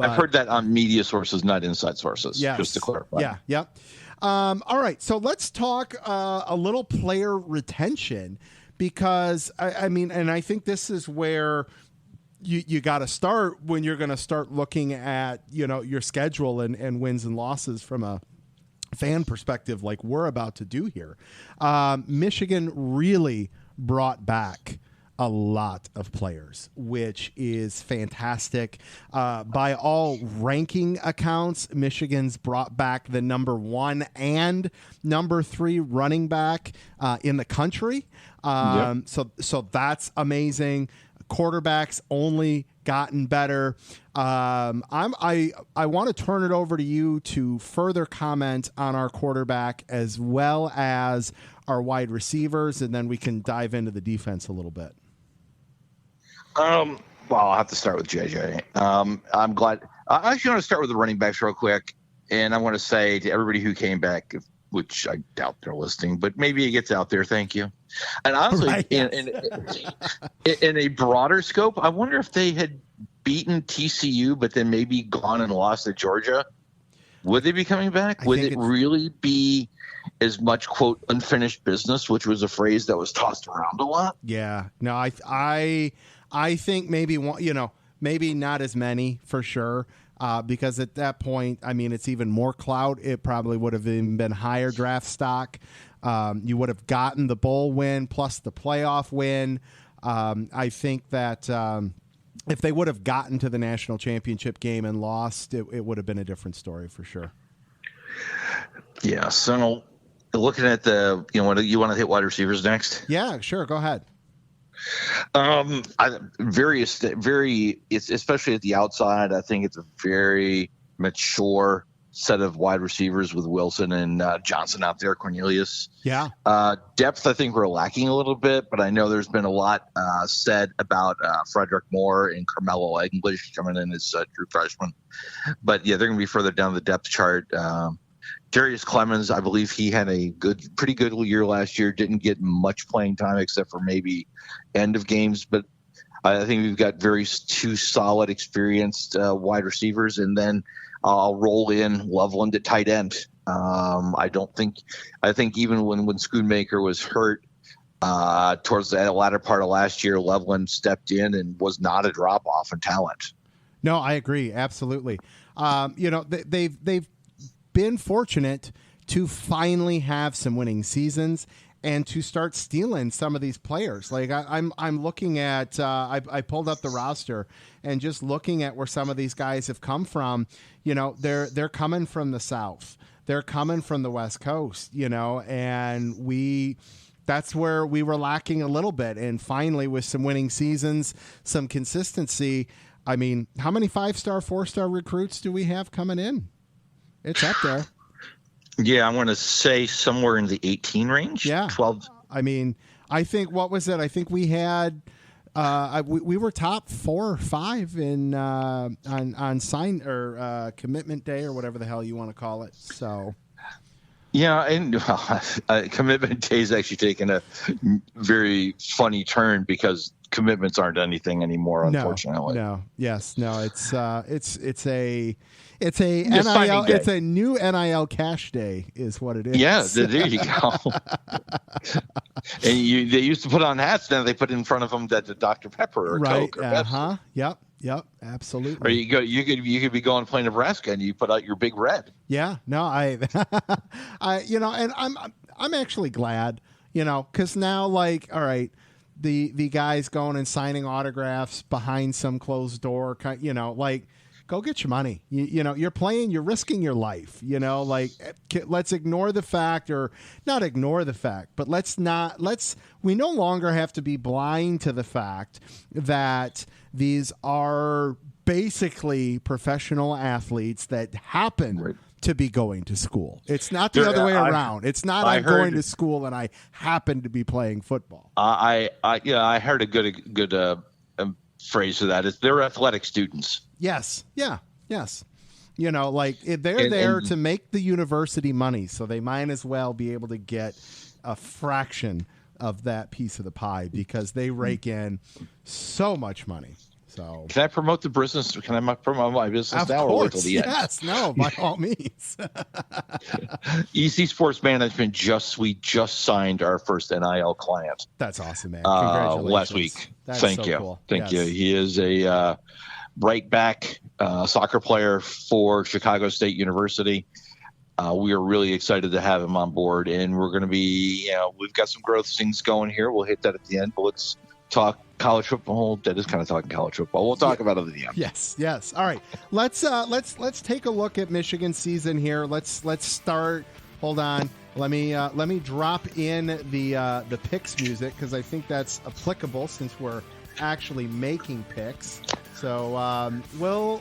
I've heard that on media sources, not inside sources, just to clarify. Yeah. Yep. All right. So let's talk a little player retention, because I mean, and I think this is where you got to start when you're going to start looking at, your schedule and wins and losses from a fan perspective, like we're about to do here. Michigan really brought back a lot of players, which is fantastic. By all ranking accounts, Michigan's brought back the number 1 and number 3 running back in the country. So that's amazing. Quarterbacks only gotten better. I want to turn it over to you to further comment on our quarterback as well as our wide receivers, and then we can dive into the defense a little bit. Well, I'll have to start with JJ. I'm glad. I actually want to start with the running backs real quick, and I want to say to everybody who came back, which I doubt they're listening, but maybe it gets out there. Thank you. And honestly, in a broader scope, I wonder if they had beaten TCU, but then maybe gone and lost to Georgia, Would they be coming back? Would it really be as much, quote, unfinished business, which was a phrase that was tossed around a lot? Yeah. No, I think maybe one, maybe not as many for sure. Because at that point, I mean, it's even more clout. It probably would have even been higher draft stock. You would have gotten the bowl win plus the playoff win. I think that if they would have gotten to the national championship game and lost, it would have been a different story for sure. Yeah. So looking at the, you want to hit wide receivers next? Yeah, sure. Go ahead. Especially at the outside, I think it's a very mature set of wide receivers with Wilson and Johnson out there, Cornelius. Yeah. Depth, I think we're lacking a little bit, but I know there's been a lot said about Frederick Moore and Carmelo English coming in as true freshmen. But yeah, they're going to be further down the depth chart. Darius Clemens, I believe he had a pretty good year last year. Didn't get much playing time except for maybe end of games, but I think we've got two solid, experienced wide receivers, and then I'll roll in Loveland at tight end. I think even when Schoonmaker was hurt towards the latter part of last year, Loveland stepped in and was not a drop off in talent. No, I agree. Absolutely. They've been fortunate to finally have some winning seasons and to start stealing some of these players. Like I'm looking at, I pulled up the roster and just looking at where some of these guys have come from. They're coming from the South. They're coming from the West Coast. And that's where we were lacking a little bit. And finally, with some winning seasons, some consistency. I mean, how many 5-star, 4-star recruits do we have coming in? It's up there. Yeah, I'm going to say somewhere in the 18 range. Yeah. 12. I mean, I think, what was it? I think we had, we were top 4 or 5 in on sign or commitment day or whatever the hell you want to call it. So. Yeah, and commitment day is actually taking a very funny turn because commitments aren't anything anymore, unfortunately. No. Yes. No. It's a NIL. It's a new NIL cash day, is what it is. Yeah, there you go. And they used to put on hats, then they put in front of them that the Dr. Pepper or Coke or Pepsi. Yep. Absolutely. Or you could be going to play Nebraska and you put out your big red. Yeah. No, and I'm actually glad, because now, like, all right, the guys going and signing autographs behind some closed door, like. Go get your money. You're playing, you're risking your life, let's ignore the fact, or not ignore the fact, but we no longer have to be blind to the fact that these are basically professional athletes that happen to be going to school. It's not the other way around. It's not I'm going to school and I happen to be playing football. I heard a good phrase for that. Is they're athletic students. Yes. Yeah. Yes. They're there to make the university money, so they might as well be able to get a fraction of that piece of the pie because they rake in so much money. So can I promote the business? Can I promote my business now or wait till the end? Yes. No, by all means. EC Sports Management we just signed our first NIL client. That's awesome, man. Congratulations. Last week. That's Thank you. Cool. Thank you. He is a right back soccer player for Chicago State University. We are really excited to have him on board, and we're going to be, we've got some growth things going here. We'll hit that at the end, but let's talk college football. That is kind of talking college football. We'll talk about it at the end. Yes. All right. Let's take a look at Michigan season here. Let's start. Hold on. Let me drop in the picks music because I think that's applicable since we're actually making picks. So we'll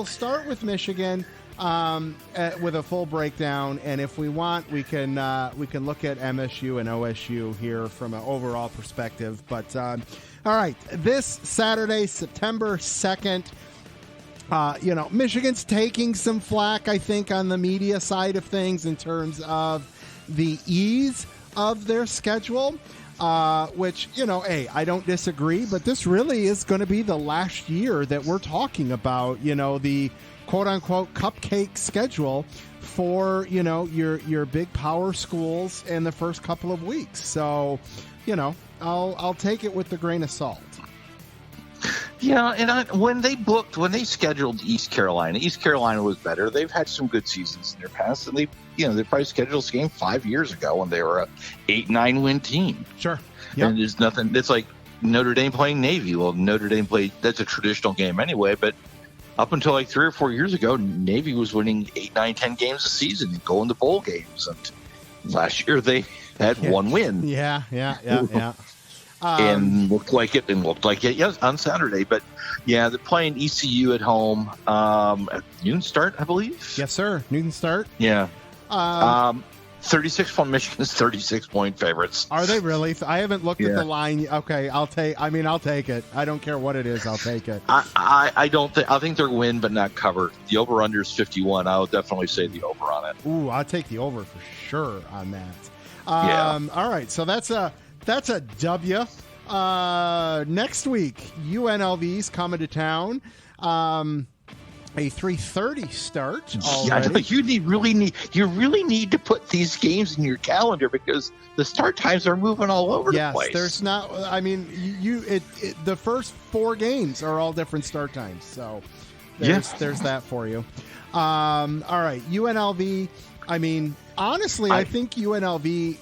start with Michigan with a full breakdown, and if we want, we can look at MSU and OSU here from an overall perspective. But all right, this Saturday, September 2nd. Michigan's taking some flack, I think, on the media side of things in terms of the ease of their schedule. which, hey, I don't disagree, but this really is going to be the last year that we're talking about, the quote-unquote cupcake schedule for, your big power schools in the first couple of weeks. So, I'll take it with a grain of salt. Yeah, and when they scheduled East Carolina was better. They've had some good seasons in their past, and they probably scheduled this game 5 years ago when they were a 8-9 win team. Sure. Yep. And there's nothing. It's like Notre Dame playing Navy. Well, Notre Dame that's a traditional game anyway, but up until like 3 or 4 years ago, Navy was winning 8, 9, 10 games a season and going to bowl games. And last year they had one win. Yeah. And looked like it yes, on Saturday. But yeah, they're playing ECU at home. At noon start, I believe. Yes, sir. Noon start. Yeah. 36 from Michigan's 36-point favorites. Are they really? I haven't looked at the line. Okay, I'll take it. I don't care what it is. I'll take it. I think they're win but not covered. The over under is 51. I would definitely say the over on it. Ooh, I'll take the over for sure on that. All right, so that's a W. Next week, UNLV's coming to town. A 3:30 start already. Yeah, I know. You really need to put these games in your calendar because the start times are moving all over the place. Yes, there's not. I mean, the first 4 games are all different start times, so there's that for you. All right, UNLV. I mean, honestly, I think UNLV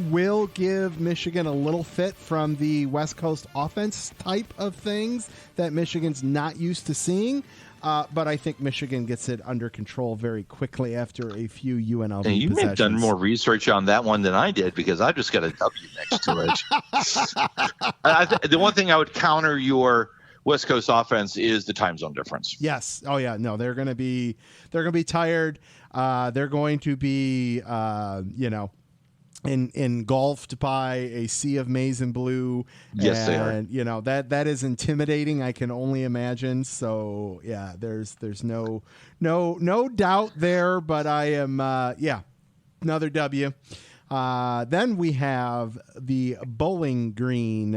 will give Michigan a little fit from the West Coast offense type of things that Michigan's not used to seeing. But I think Michigan gets it under control very quickly after a few UNLV possessions. You may have done more research on that one than I did because I just got a W next to it. The one thing I would counter your West Coast offense is the time zone difference. Yes. Oh yeah. No, they're going to be tired. They're going to be engulfed by a sea of maize and blue. Yes, they are. And that is intimidating. I can only imagine. So yeah, there's no doubt there. But I am another W. Then we have the Bowling Green.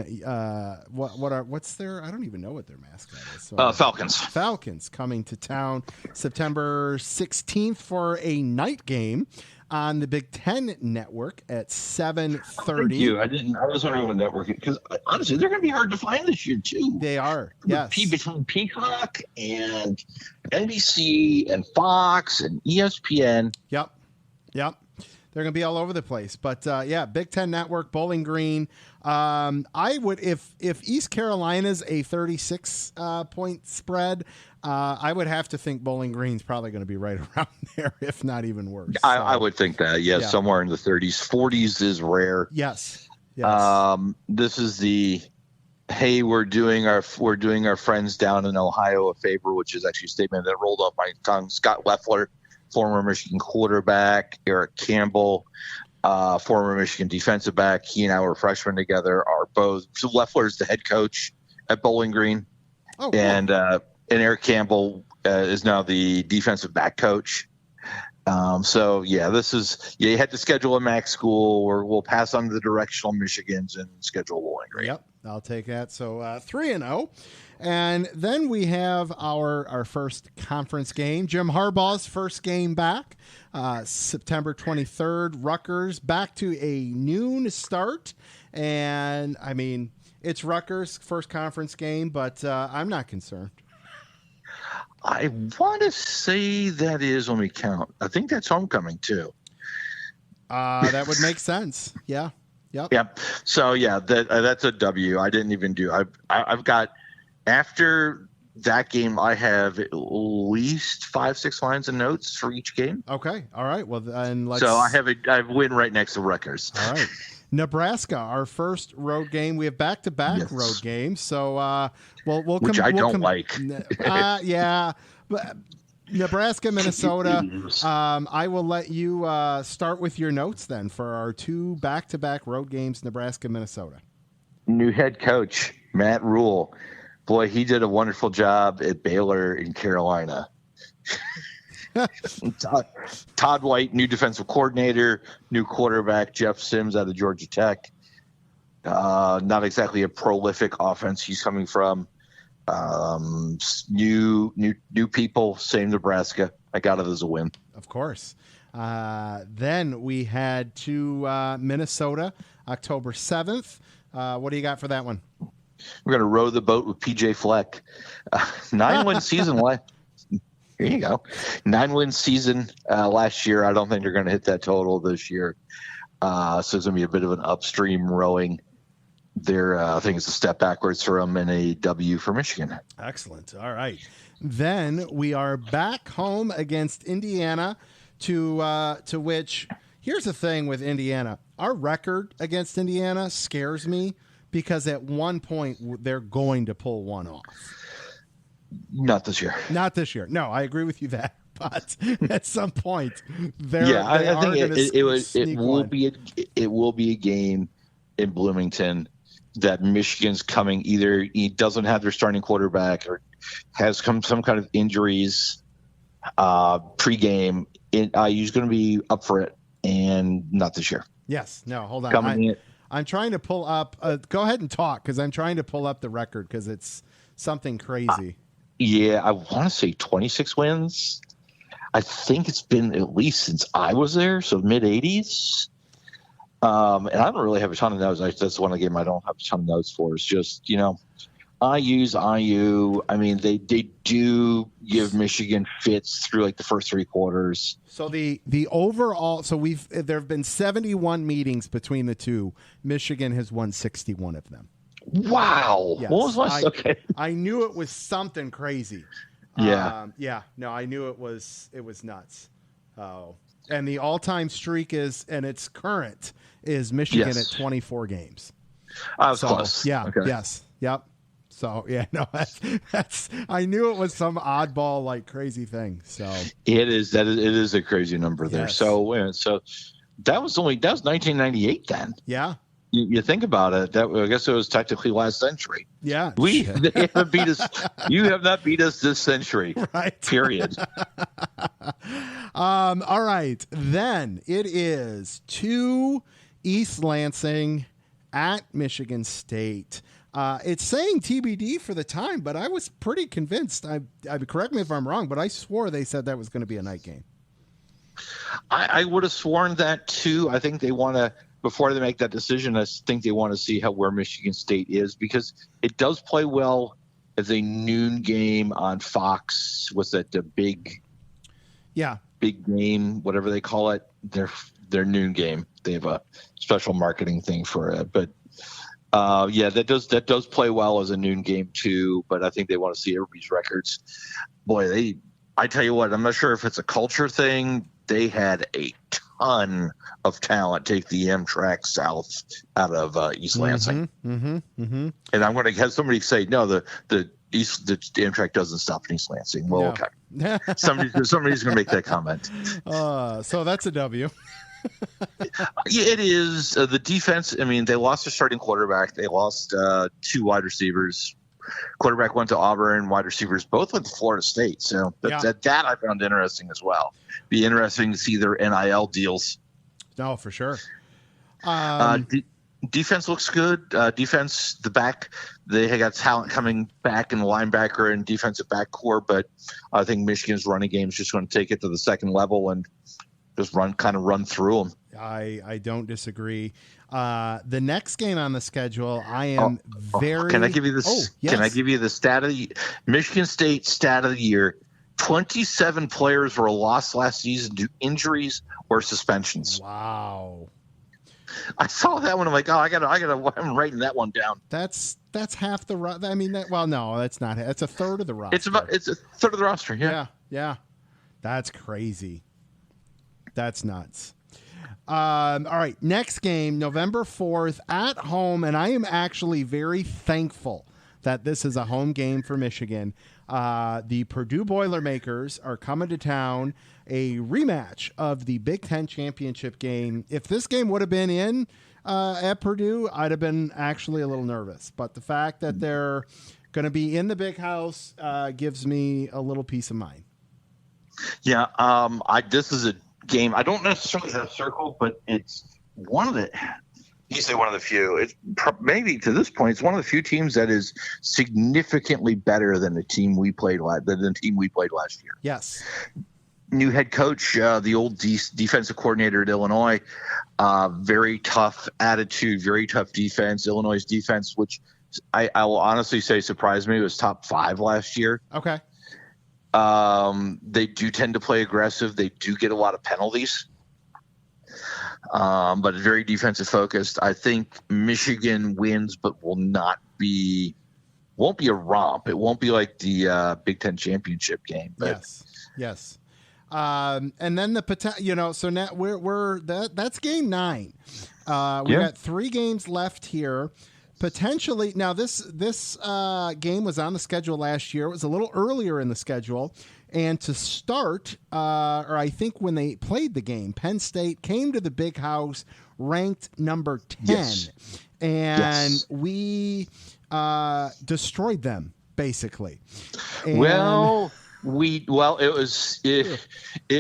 What's their? I don't even know what their mascot is. So, Falcons. Falcons coming to town September 16th for a night game on the Big Ten Network at 7:30. I was wondering what network because honestly, they're going to be hard to find this year too. They are. Yes. Between Peacock and NBC and Fox and ESPN. Yep. They're going to be all over the place. But Big Ten Network, Bowling Green. I would if East Carolina's a 36 point spread. I would have to think Bowling Green's probably going to be right around there, if not even worse. I would think that, yes, somewhere in the 30s. 40s is rare. Yes. This is we're doing our friends down in Ohio a favor, which is actually a statement that rolled off my tongue. Scott Leffler, former Michigan quarterback, Eric Campbell, former Michigan defensive back. He and I were freshmen together. So Leffler's the head coach at Bowling Green. Oh, cool. And Eric Campbell is now the defensive back coach. You had to schedule a MAC school, or we'll pass on the directional Michigans and schedule Bowling Green. Yep, I'll take that. So 3-0. And then we have our first conference game. Jim Harbaugh's first game back, September 23rd. Rutgers back to a noon start. And, I mean, it's Rutgers' first conference game, but I'm not concerned. I want to say that is, let me count. I think that's homecoming too. That would make sense. Yeah. Yep. Yeah. So that's a W. I didn't even do. I've got after that game. I have at least 5-6 lines of notes for each game. Okay. All right. Well, then So I have a win right next to Rutgers. All right. Nebraska, our first road game. We have back-to-back road games, so we'll which I don't like. Yeah, but Nebraska, Minnesota. I will let you start with your notes then for our 2 back-to-back road games, Nebraska, Minnesota. New head coach Matt Rule, boy, he did a wonderful job at Baylor in Carolina. Todd White, new defensive coordinator, new quarterback, Jeff Sims out of Georgia Tech. Not exactly a prolific offense he's coming from. New people, same Nebraska. I got it as a win. Of course. Then we had to Minnesota, October 7th. What do you got for that one? We're going to row the boat with PJ Fleck. 9-win season. Here you go. 9-win season last year. I don't think they're going to hit that total this year. So it's going to be a bit of an upstream rowing. I think it's a step backwards for them and a W for Michigan. Excellent. All right. Then we are back home against Indiana, to which, here's the thing with Indiana. Our record against Indiana scares me because at one point they're going to pull one off. Not this year. Not this year. No, I agree with you that. But at some point, I think it will be a game in Bloomington that Michigan's coming. Either he doesn't have their starting quarterback or has some kind of injuries pregame. IU's going to be up for it, and not this year. Yes. No, hold on. I'm trying to pull up. Go ahead and talk, because I'm trying to pull up the record because it's something crazy. I want to say 26 wins. I think it's been at least since I was there, so mid-'80s. And I don't really have a ton of notes. That's one of the game I don't have a ton of notes for. It's just, IU's IU. I mean, they do give Michigan fits through like the first three quarters. So the overall, there have been 71 meetings between the two. Michigan has won 61 of them. Wow. Yes. What was my okay? I knew it was something crazy. Yeah. No, I knew it was nuts. Oh. And the all-time streak is Michigan at 24 games. I was close. Yeah. Okay. Yes. Yep. So that's I knew it was some oddball, like, crazy thing. So it is a crazy number there. Yes. So that was 1998 then. Yeah. You think about it, I guess it was technically last century. Yeah. They haven't beat us. You have not beat us this century. Right. Period. All right. Then it is to East Lansing at Michigan State. It's saying TBD for the time, but I was pretty convinced. I correct me if I'm wrong, but I swore they said that was going to be a night game. I would have sworn that too. I think they want to. Before they make that decision, I think they want to see where Michigan State is, because it does play well as a noon game on Fox. What's that? The big game, whatever they call it. Their noon game. They have a special marketing thing for it, but that does play well as a noon game too. But I think they want to see everybody's records. Boy, I tell you what, I'm not sure if it's a culture thing. They had a ton of talent take the Amtrak south out of East Lansing. And I'm going to have somebody say, no, the Amtrak doesn't stop in East Lansing. Well, okay. Somebody's going to make that comment. So that's a W. It is. The defense, I mean, they lost their starting quarterback. They lost two wide receivers. Quarterback went to Auburn, wide receivers both went to Florida State. So that I found interesting as well. Be interesting to see their NIL deals. No, for sure. Defense looks good. Defense, the back, they got talent coming back in the linebacker and defensive backcourt, but I think Michigan's running game is just going to take it to the second level and just run through them. I don't disagree. The next game on the schedule, I am very. Can I give you this? Oh, yes. Can I give you the stat of the Michigan State stat of the year? 27 players were lost last season due to injuries or suspensions. Wow. I saw that one. I'm like, I'm writing that one down. That's half the. I mean, no, that's not. That's a third of the roster. It's a third of the roster. Yeah. That's crazy. That's nuts. All right, next game, November 4th at home, and I am actually very thankful that this is a home game for Michigan. The Purdue Boilermakers are coming to town, a rematch of the Big Ten championship game. If this game would have been in at Purdue, I'd have been actually a little nervous. But the fact that they're going to be in the big house gives me a little peace of mind. Yeah, this is a game I don't necessarily have circled, but it's one of the Easily one of the few. It's maybe to this point, it's one of the few teams that is significantly better than the team we played last year. Yes. New head coach, the old defensive coordinator at Illinois, very tough attitude, very tough defense. Illinois' defense, which I will honestly say surprised me, was top 5 last year. Okay. They do tend to play aggressive. They do get a lot of penalties, but very defensive focused. I think Michigan wins, but won't be a romp. It won't be like the Big Ten championship game. But Yes. And then so now that's game 9. We got 3 games left here. Potentially, now this game was on the schedule last year. It was a little earlier in the schedule, and to start, or I think when they played the game, Penn State came to the Big House ranked number 10, and we destroyed them basically. And it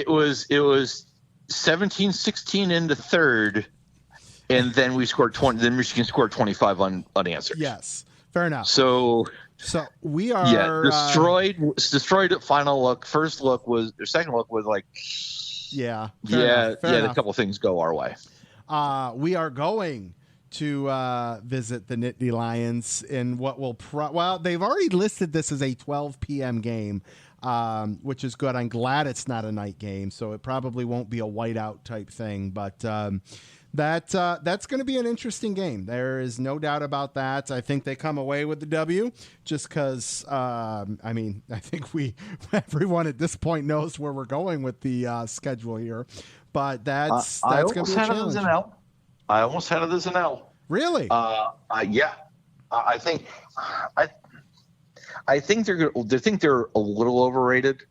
was 17-16 into third. And then we scored 20. Then Michigan scored 25 unanswered. Yes, fair enough. So we are destroyed at final look. Second look was like, fair enough. A couple things go our way. We are going to visit the Nittany Lions in what will they've already listed this as a 12 p.m. game, which is good. I'm glad it's not a night game, so it probably won't be a whiteout type thing, but. That's going to be an interesting game. There is no doubt about that. I think they come away with the W just because, I think everyone at this point knows where we're going with the schedule here. But that's going to be a challenge. I almost had it as an L. Really? Yeah. I think they're a little overrated.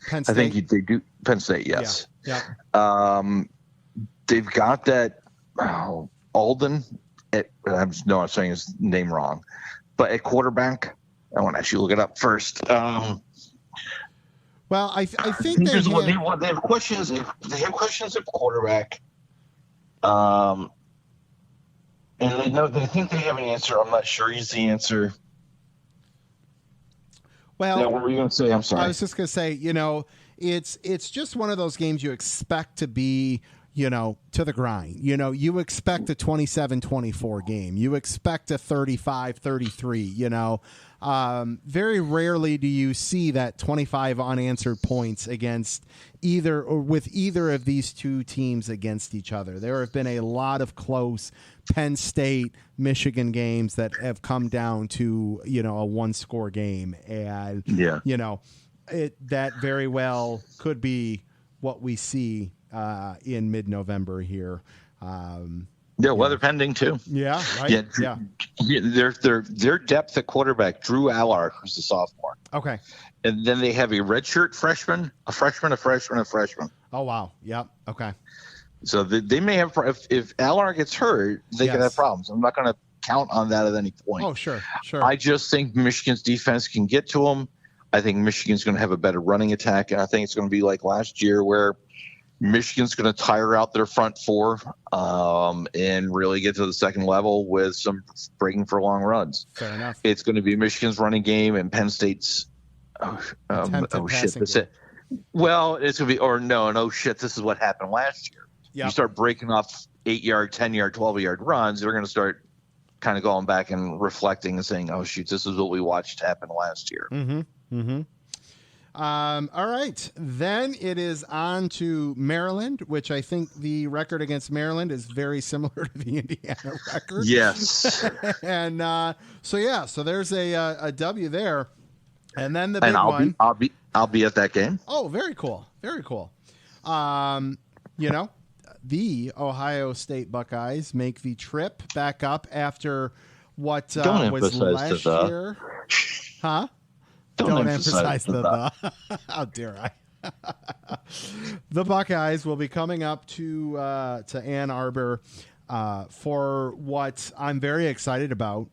Penn State? I think they do. Penn State, yes. Yeah. They've got that Alden. I'm saying his name wrong, but at quarterback, I want to actually look it up first. Well, I think they have questions. They have questions at quarterback, and they think they have an answer. I'm not sure he's the answer. Well, what were you going to say? I'm sorry. I was just going to say, it's just one of those games you expect to be. To the grind. You expect a 27-24 game. You expect a 35-33, very rarely do you see that 25 unanswered points against either or with either of these two teams against each other. There have been a lot of close Penn State, Michigan games that have come down to, a one-score game. And, that very well could be what we see in mid-November here. Weather pending too. Yeah, right. Yeah. Their depth at quarterback, Drew Allard, who's a sophomore. Okay. And then they have a redshirt freshman, a freshman. Oh wow. Yep. Okay. So they may have, if Allard gets hurt, they could have problems. I'm not going to count on that at any point. Oh sure. I just think Michigan's defense can get to them. I think Michigan's going to have a better running attack, and I think it's going to be like last year where Michigan's going to tire out their front four and really get to the second level with some breaking for long runs. Fair enough. It's going to be Michigan's running game and Penn State's shit. That's it. Well, it's going to be this is what happened last year. Yep. You start breaking off 8-yard, 10-yard, 12-yard runs, they're going to start kind of going back and reflecting and saying, oh, shoot, this is what we watched happen last year. Mm-hmm. Mm-hmm. All right. Then it is on to Maryland, which I think the record against Maryland is very similar to the Indiana record. Yes. And so there's a W there. And then the big one. I'll be at that game. Oh, very cool. Very cool. The Ohio State Buckeyes make the trip back up after what was last year. Huh? Don't emphasize the. How dare I? The Buckeyes will be coming up to Ann Arbor for what I'm very excited about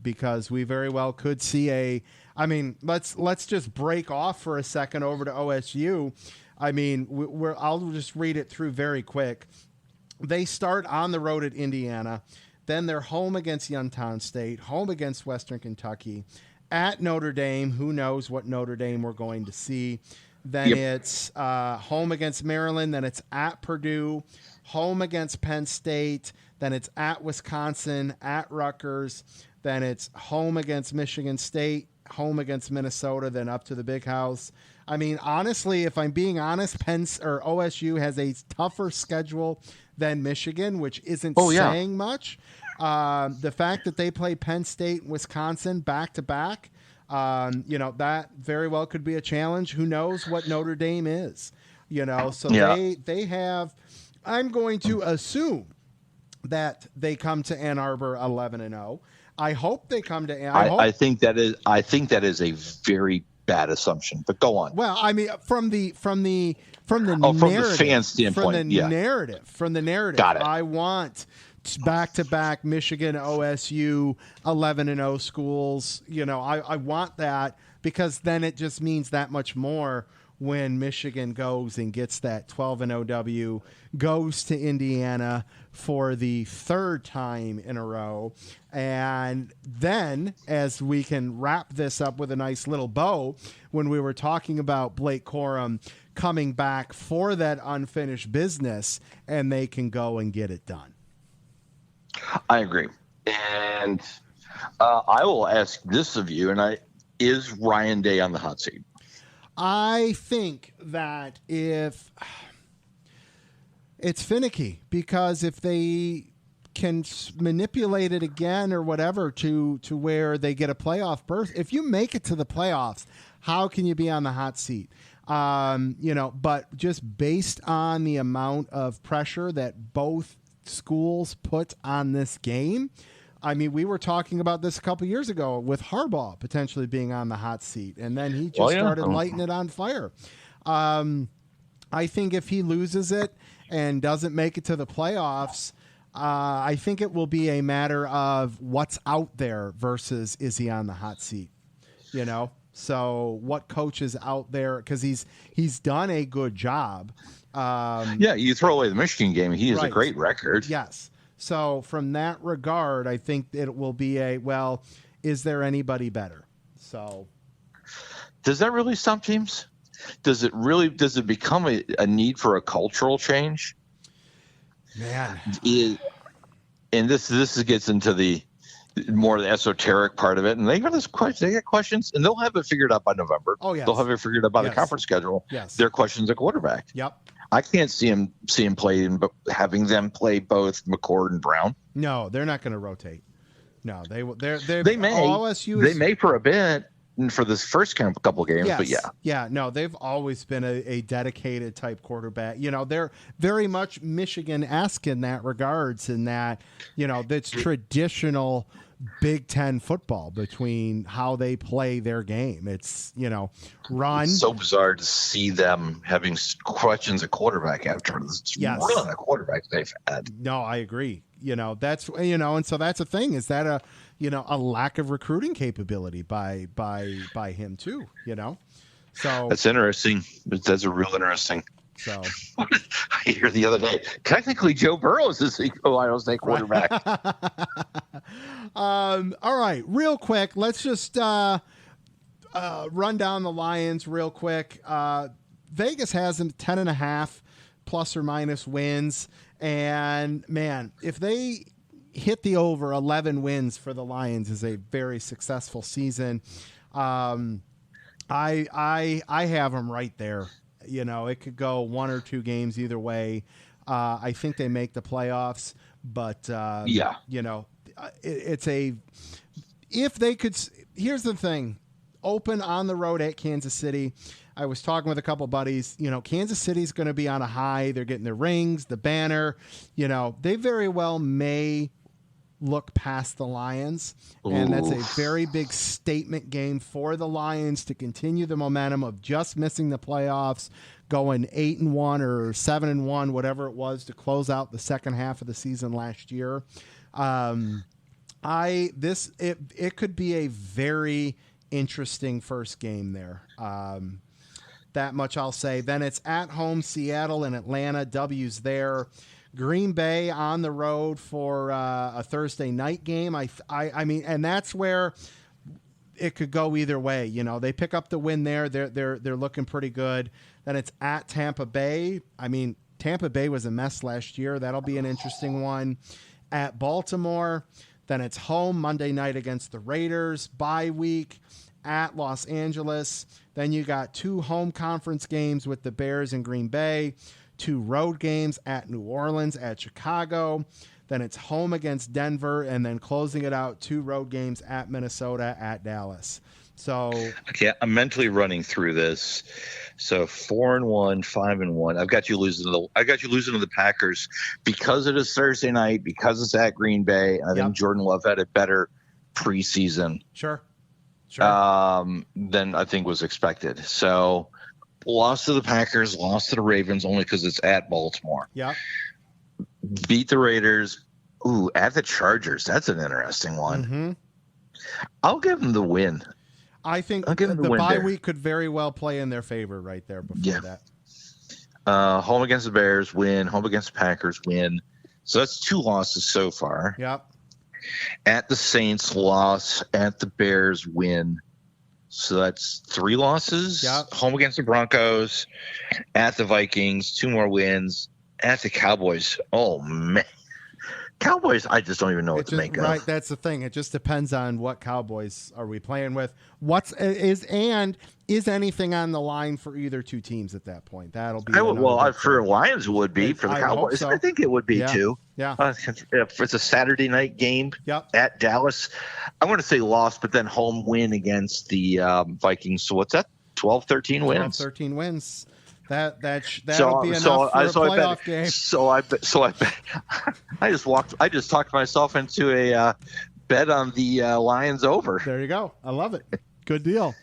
because we very well could see let's just break off for a second over to OSU. I'll just read it through very quick. they start on the road at Indiana. Then they're home against Youngstown State, home against Western Kentucky, at Notre Dame. Who knows what Notre Dame we're going to see. Then it's home against Maryland. Then it's at Purdue, home against Penn State. Then it's at Wisconsin, at Rutgers. Then it's home against Michigan State, home against Minnesota, then up to the Big House. I mean, honestly, if I'm being honest, OSU has a tougher schedule than Michigan, which isn't saying much. The fact that they play Penn State and Wisconsin back-to-back, that very well could be a challenge. Who knows what Notre Dame is, So they have – I'm going to assume that they come to Ann Arbor 11-0. I hope they come to. I think that is a very bad assumption. But go on. Well, I mean, from the narrative, from the fan standpoint, from the narrative. Got it. I want back-to-back Michigan, OSU 11-0 schools. I want that because then it just means that much more when Michigan goes and gets that 12-0 W, goes to Indiana for the third time in a row. And then, as we can wrap this up with a nice little bow, when we were talking about Blake Corum coming back for that unfinished business, and they can go and get it done. I agree. And I will ask this of you, is Ryan Day on the hot seat? I think that if it's finicky, because if they can manipulate it again or whatever to where they get a playoff berth, if you make it to the playoffs, how can you be on the hot seat? But just based on the amount of pressure that both schools put on this game, I mean, we were talking about this a couple years ago with Harbaugh potentially being on the hot seat, and then he just started lighting it on fire. I think if he loses it and doesn't make it to the playoffs, I think it will be a matter of what's out there versus is he on the hot seat, So what coach is out there, because he's done a good job. You throw away the Michigan game, he has a great record. Yes. So from that regard, I think it will be is there anybody better? So does that really stump teams? Does it become a need for a cultural change? Man. And this gets into the more the esoteric part of it, and they get questions, and they'll have it figured out by November. Oh yeah, they'll have it figured out by the conference schedule. Yes, their questions at quarterback. Yep. I can't see him play, but having them play both McCord and Brown. No, they're not going to rotate. No, they may. OSU they may for a bit for this first couple games, but no, they've always been a dedicated type quarterback. They're very much Michigan-esque in that regards, in that that's traditional Big Ten football between how they play their game. It's run. It's so bizarre to see them having questions at quarterback after more than a quarterback they've had. No, I agree. That's and so that's a thing. Is that a lack of recruiting capability by him too? So that's interesting. That's a real interesting. So I hear the other day, technically Joe Burrow is the Ohio State quarterback. All right, real quick, let's just run down the Lions real quick. Vegas has them 10.5 plus or minus wins, and man, if they hit the over, 11 wins for the Lions is a very successful season. I have them right there. It could go one or two games either way. I think they make the playoffs, but if they could. Here's the thing: open on the road at Kansas City. I was talking with a couple buddies. Kansas City's going to be on a high. They're getting the rings, the banner. They very well may look past the Lions, and that's a very big statement game for the Lions to continue the momentum of just missing the playoffs, going 8-1 or 7-1, whatever it was, to close out the second half of the season last year. It could be a very interesting first game there. That much I'll say. Then it's at home, Seattle and Atlanta. W's there. Green Bay on the road for a Thursday night game. I mean, and that's where it could go either way. You know, they pick up the win there. They're looking pretty good. Then it's at Tampa Bay. I mean, Tampa Bay was a mess last year. That'll be an interesting one. At Baltimore. Then it's home Monday night against the Raiders. Bye week at Los Angeles. Then you got 2 home conference games with the Bears and Green Bay. 2 road games at New Orleans, at Chicago. Then it's home against Denver, and then closing it out, 2 road games at Minnesota, at Dallas. So okay, I'm mentally running through this. So 4-1, 5-1. I've got you losing to the Packers because it is Thursday night, because it's at Green Bay. I think Jordan Love had a better preseason. Sure. Than I think was expected. So lost to the Packers, lost to the Ravens only because it's at Baltimore. Yeah. Beat the Raiders. Ooh, at the Chargers. That's an interesting one. Mm-hmm. I'll give them the win. I think the bye week could very well play in their favor right there before that. Home against the Bears, win. Home against the Packers, win. So that's 2 losses so far. Yep. At the Saints, loss. At the Bears, win. So that's 3 losses. Yep. Home against the Broncos. At the Vikings, 2 more wins. At the Cowboys. Oh, man. Cowboys, I just don't even know what to make of. Right, that's the thing. It just depends on what Cowboys are we playing with. Is anything on the line for either 2 teams at that point? That'll be for Lions it would be. For the Cowboys, I think it would be too. Yeah. If it's a Saturday night game at Dallas, I'm going to say loss, but then home win against the Vikings. So what's that? 12-13 wins. 12-13 wins. That'll be enough for a playoff game. So I bet. I just talked myself into a bet on the Lions over. There you go. I love it. Good deal.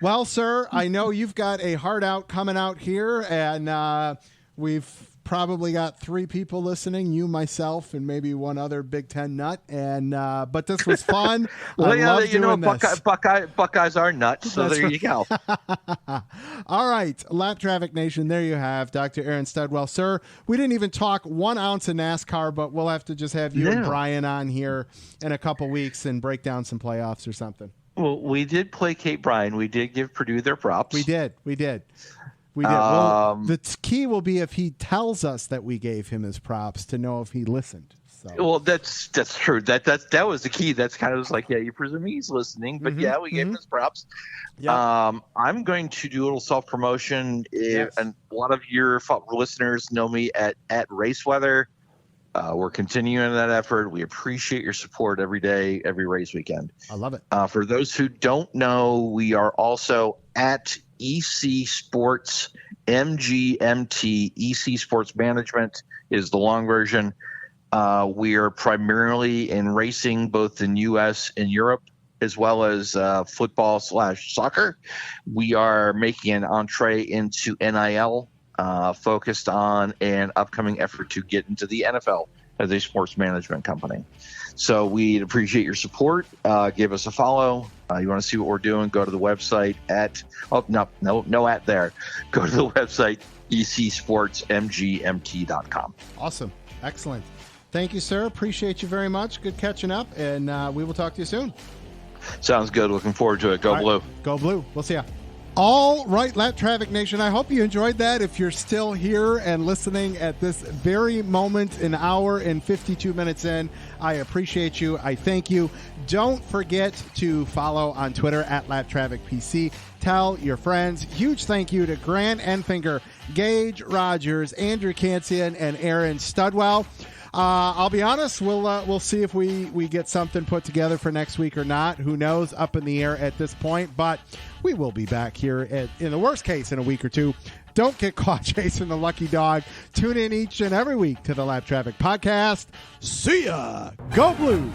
Well, sir, I know you've got a hard out coming out here, and we've probably got 3 people listening, you, myself, and maybe one other Big Ten nut. And but this was fun. Buckeyes are nuts, so there you go. All right, Lap Traffic Nation, there you have Dr. Aaron Studwell. Sir, we didn't even talk 1 ounce of NASCAR, but we'll have to just have you and Brian on here in a couple weeks and break down some playoffs or something. Well, we did placate Brian. We did give Purdue their props. We did. Well, the key will be if he tells us that we gave him his props to know if he listened. So. Well, that's true. That was the key. That's kind of like, you presume he's listening, but we gave him his props. Yep. I'm going to do a little self-promotion. Yes. And a lot of your listeners know me at RaceWeather. We're continuing that effort. We appreciate your support every day, every race weekend. I love it. For those who don't know, we are also at EC Sports MGMT. EC Sports Management is the long version. We are primarily in racing, both in U.S. and Europe, as well as football/soccer. We are making an entree into NIL, focused on an upcoming effort to get into the NFL as a sports management company. So we'd appreciate your support. Give us a follow. You want to see what we're doing, go to the website Go to the website ecsportsmgmt.com. Awesome. Excellent. Thank you, sir. Appreciate you very much. Good catching up, and we will talk to you soon. Sounds good. Looking forward to it. Go Blue. Go Blue. We'll see ya. All right, Lap Traffic Nation, I hope you enjoyed that. If you're still here and listening at this very moment, an hour and 52 minutes in, I appreciate you. I thank you. Don't forget to follow on Twitter at LapTrafficPC. Tell your friends. Huge thank you to Grant Enfinger, Gage Rodgers, Andrew Cansian, and Aaron Studwell. I'll be honest, we'll see if we get something put together for next week or not. Who knows? Up in the air at this point, but we will be back here in the worst case in a week or 2. Don't get caught chasing the lucky dog. Tune in each and every week to the Lap Traffic Podcast. See ya. Go Blue.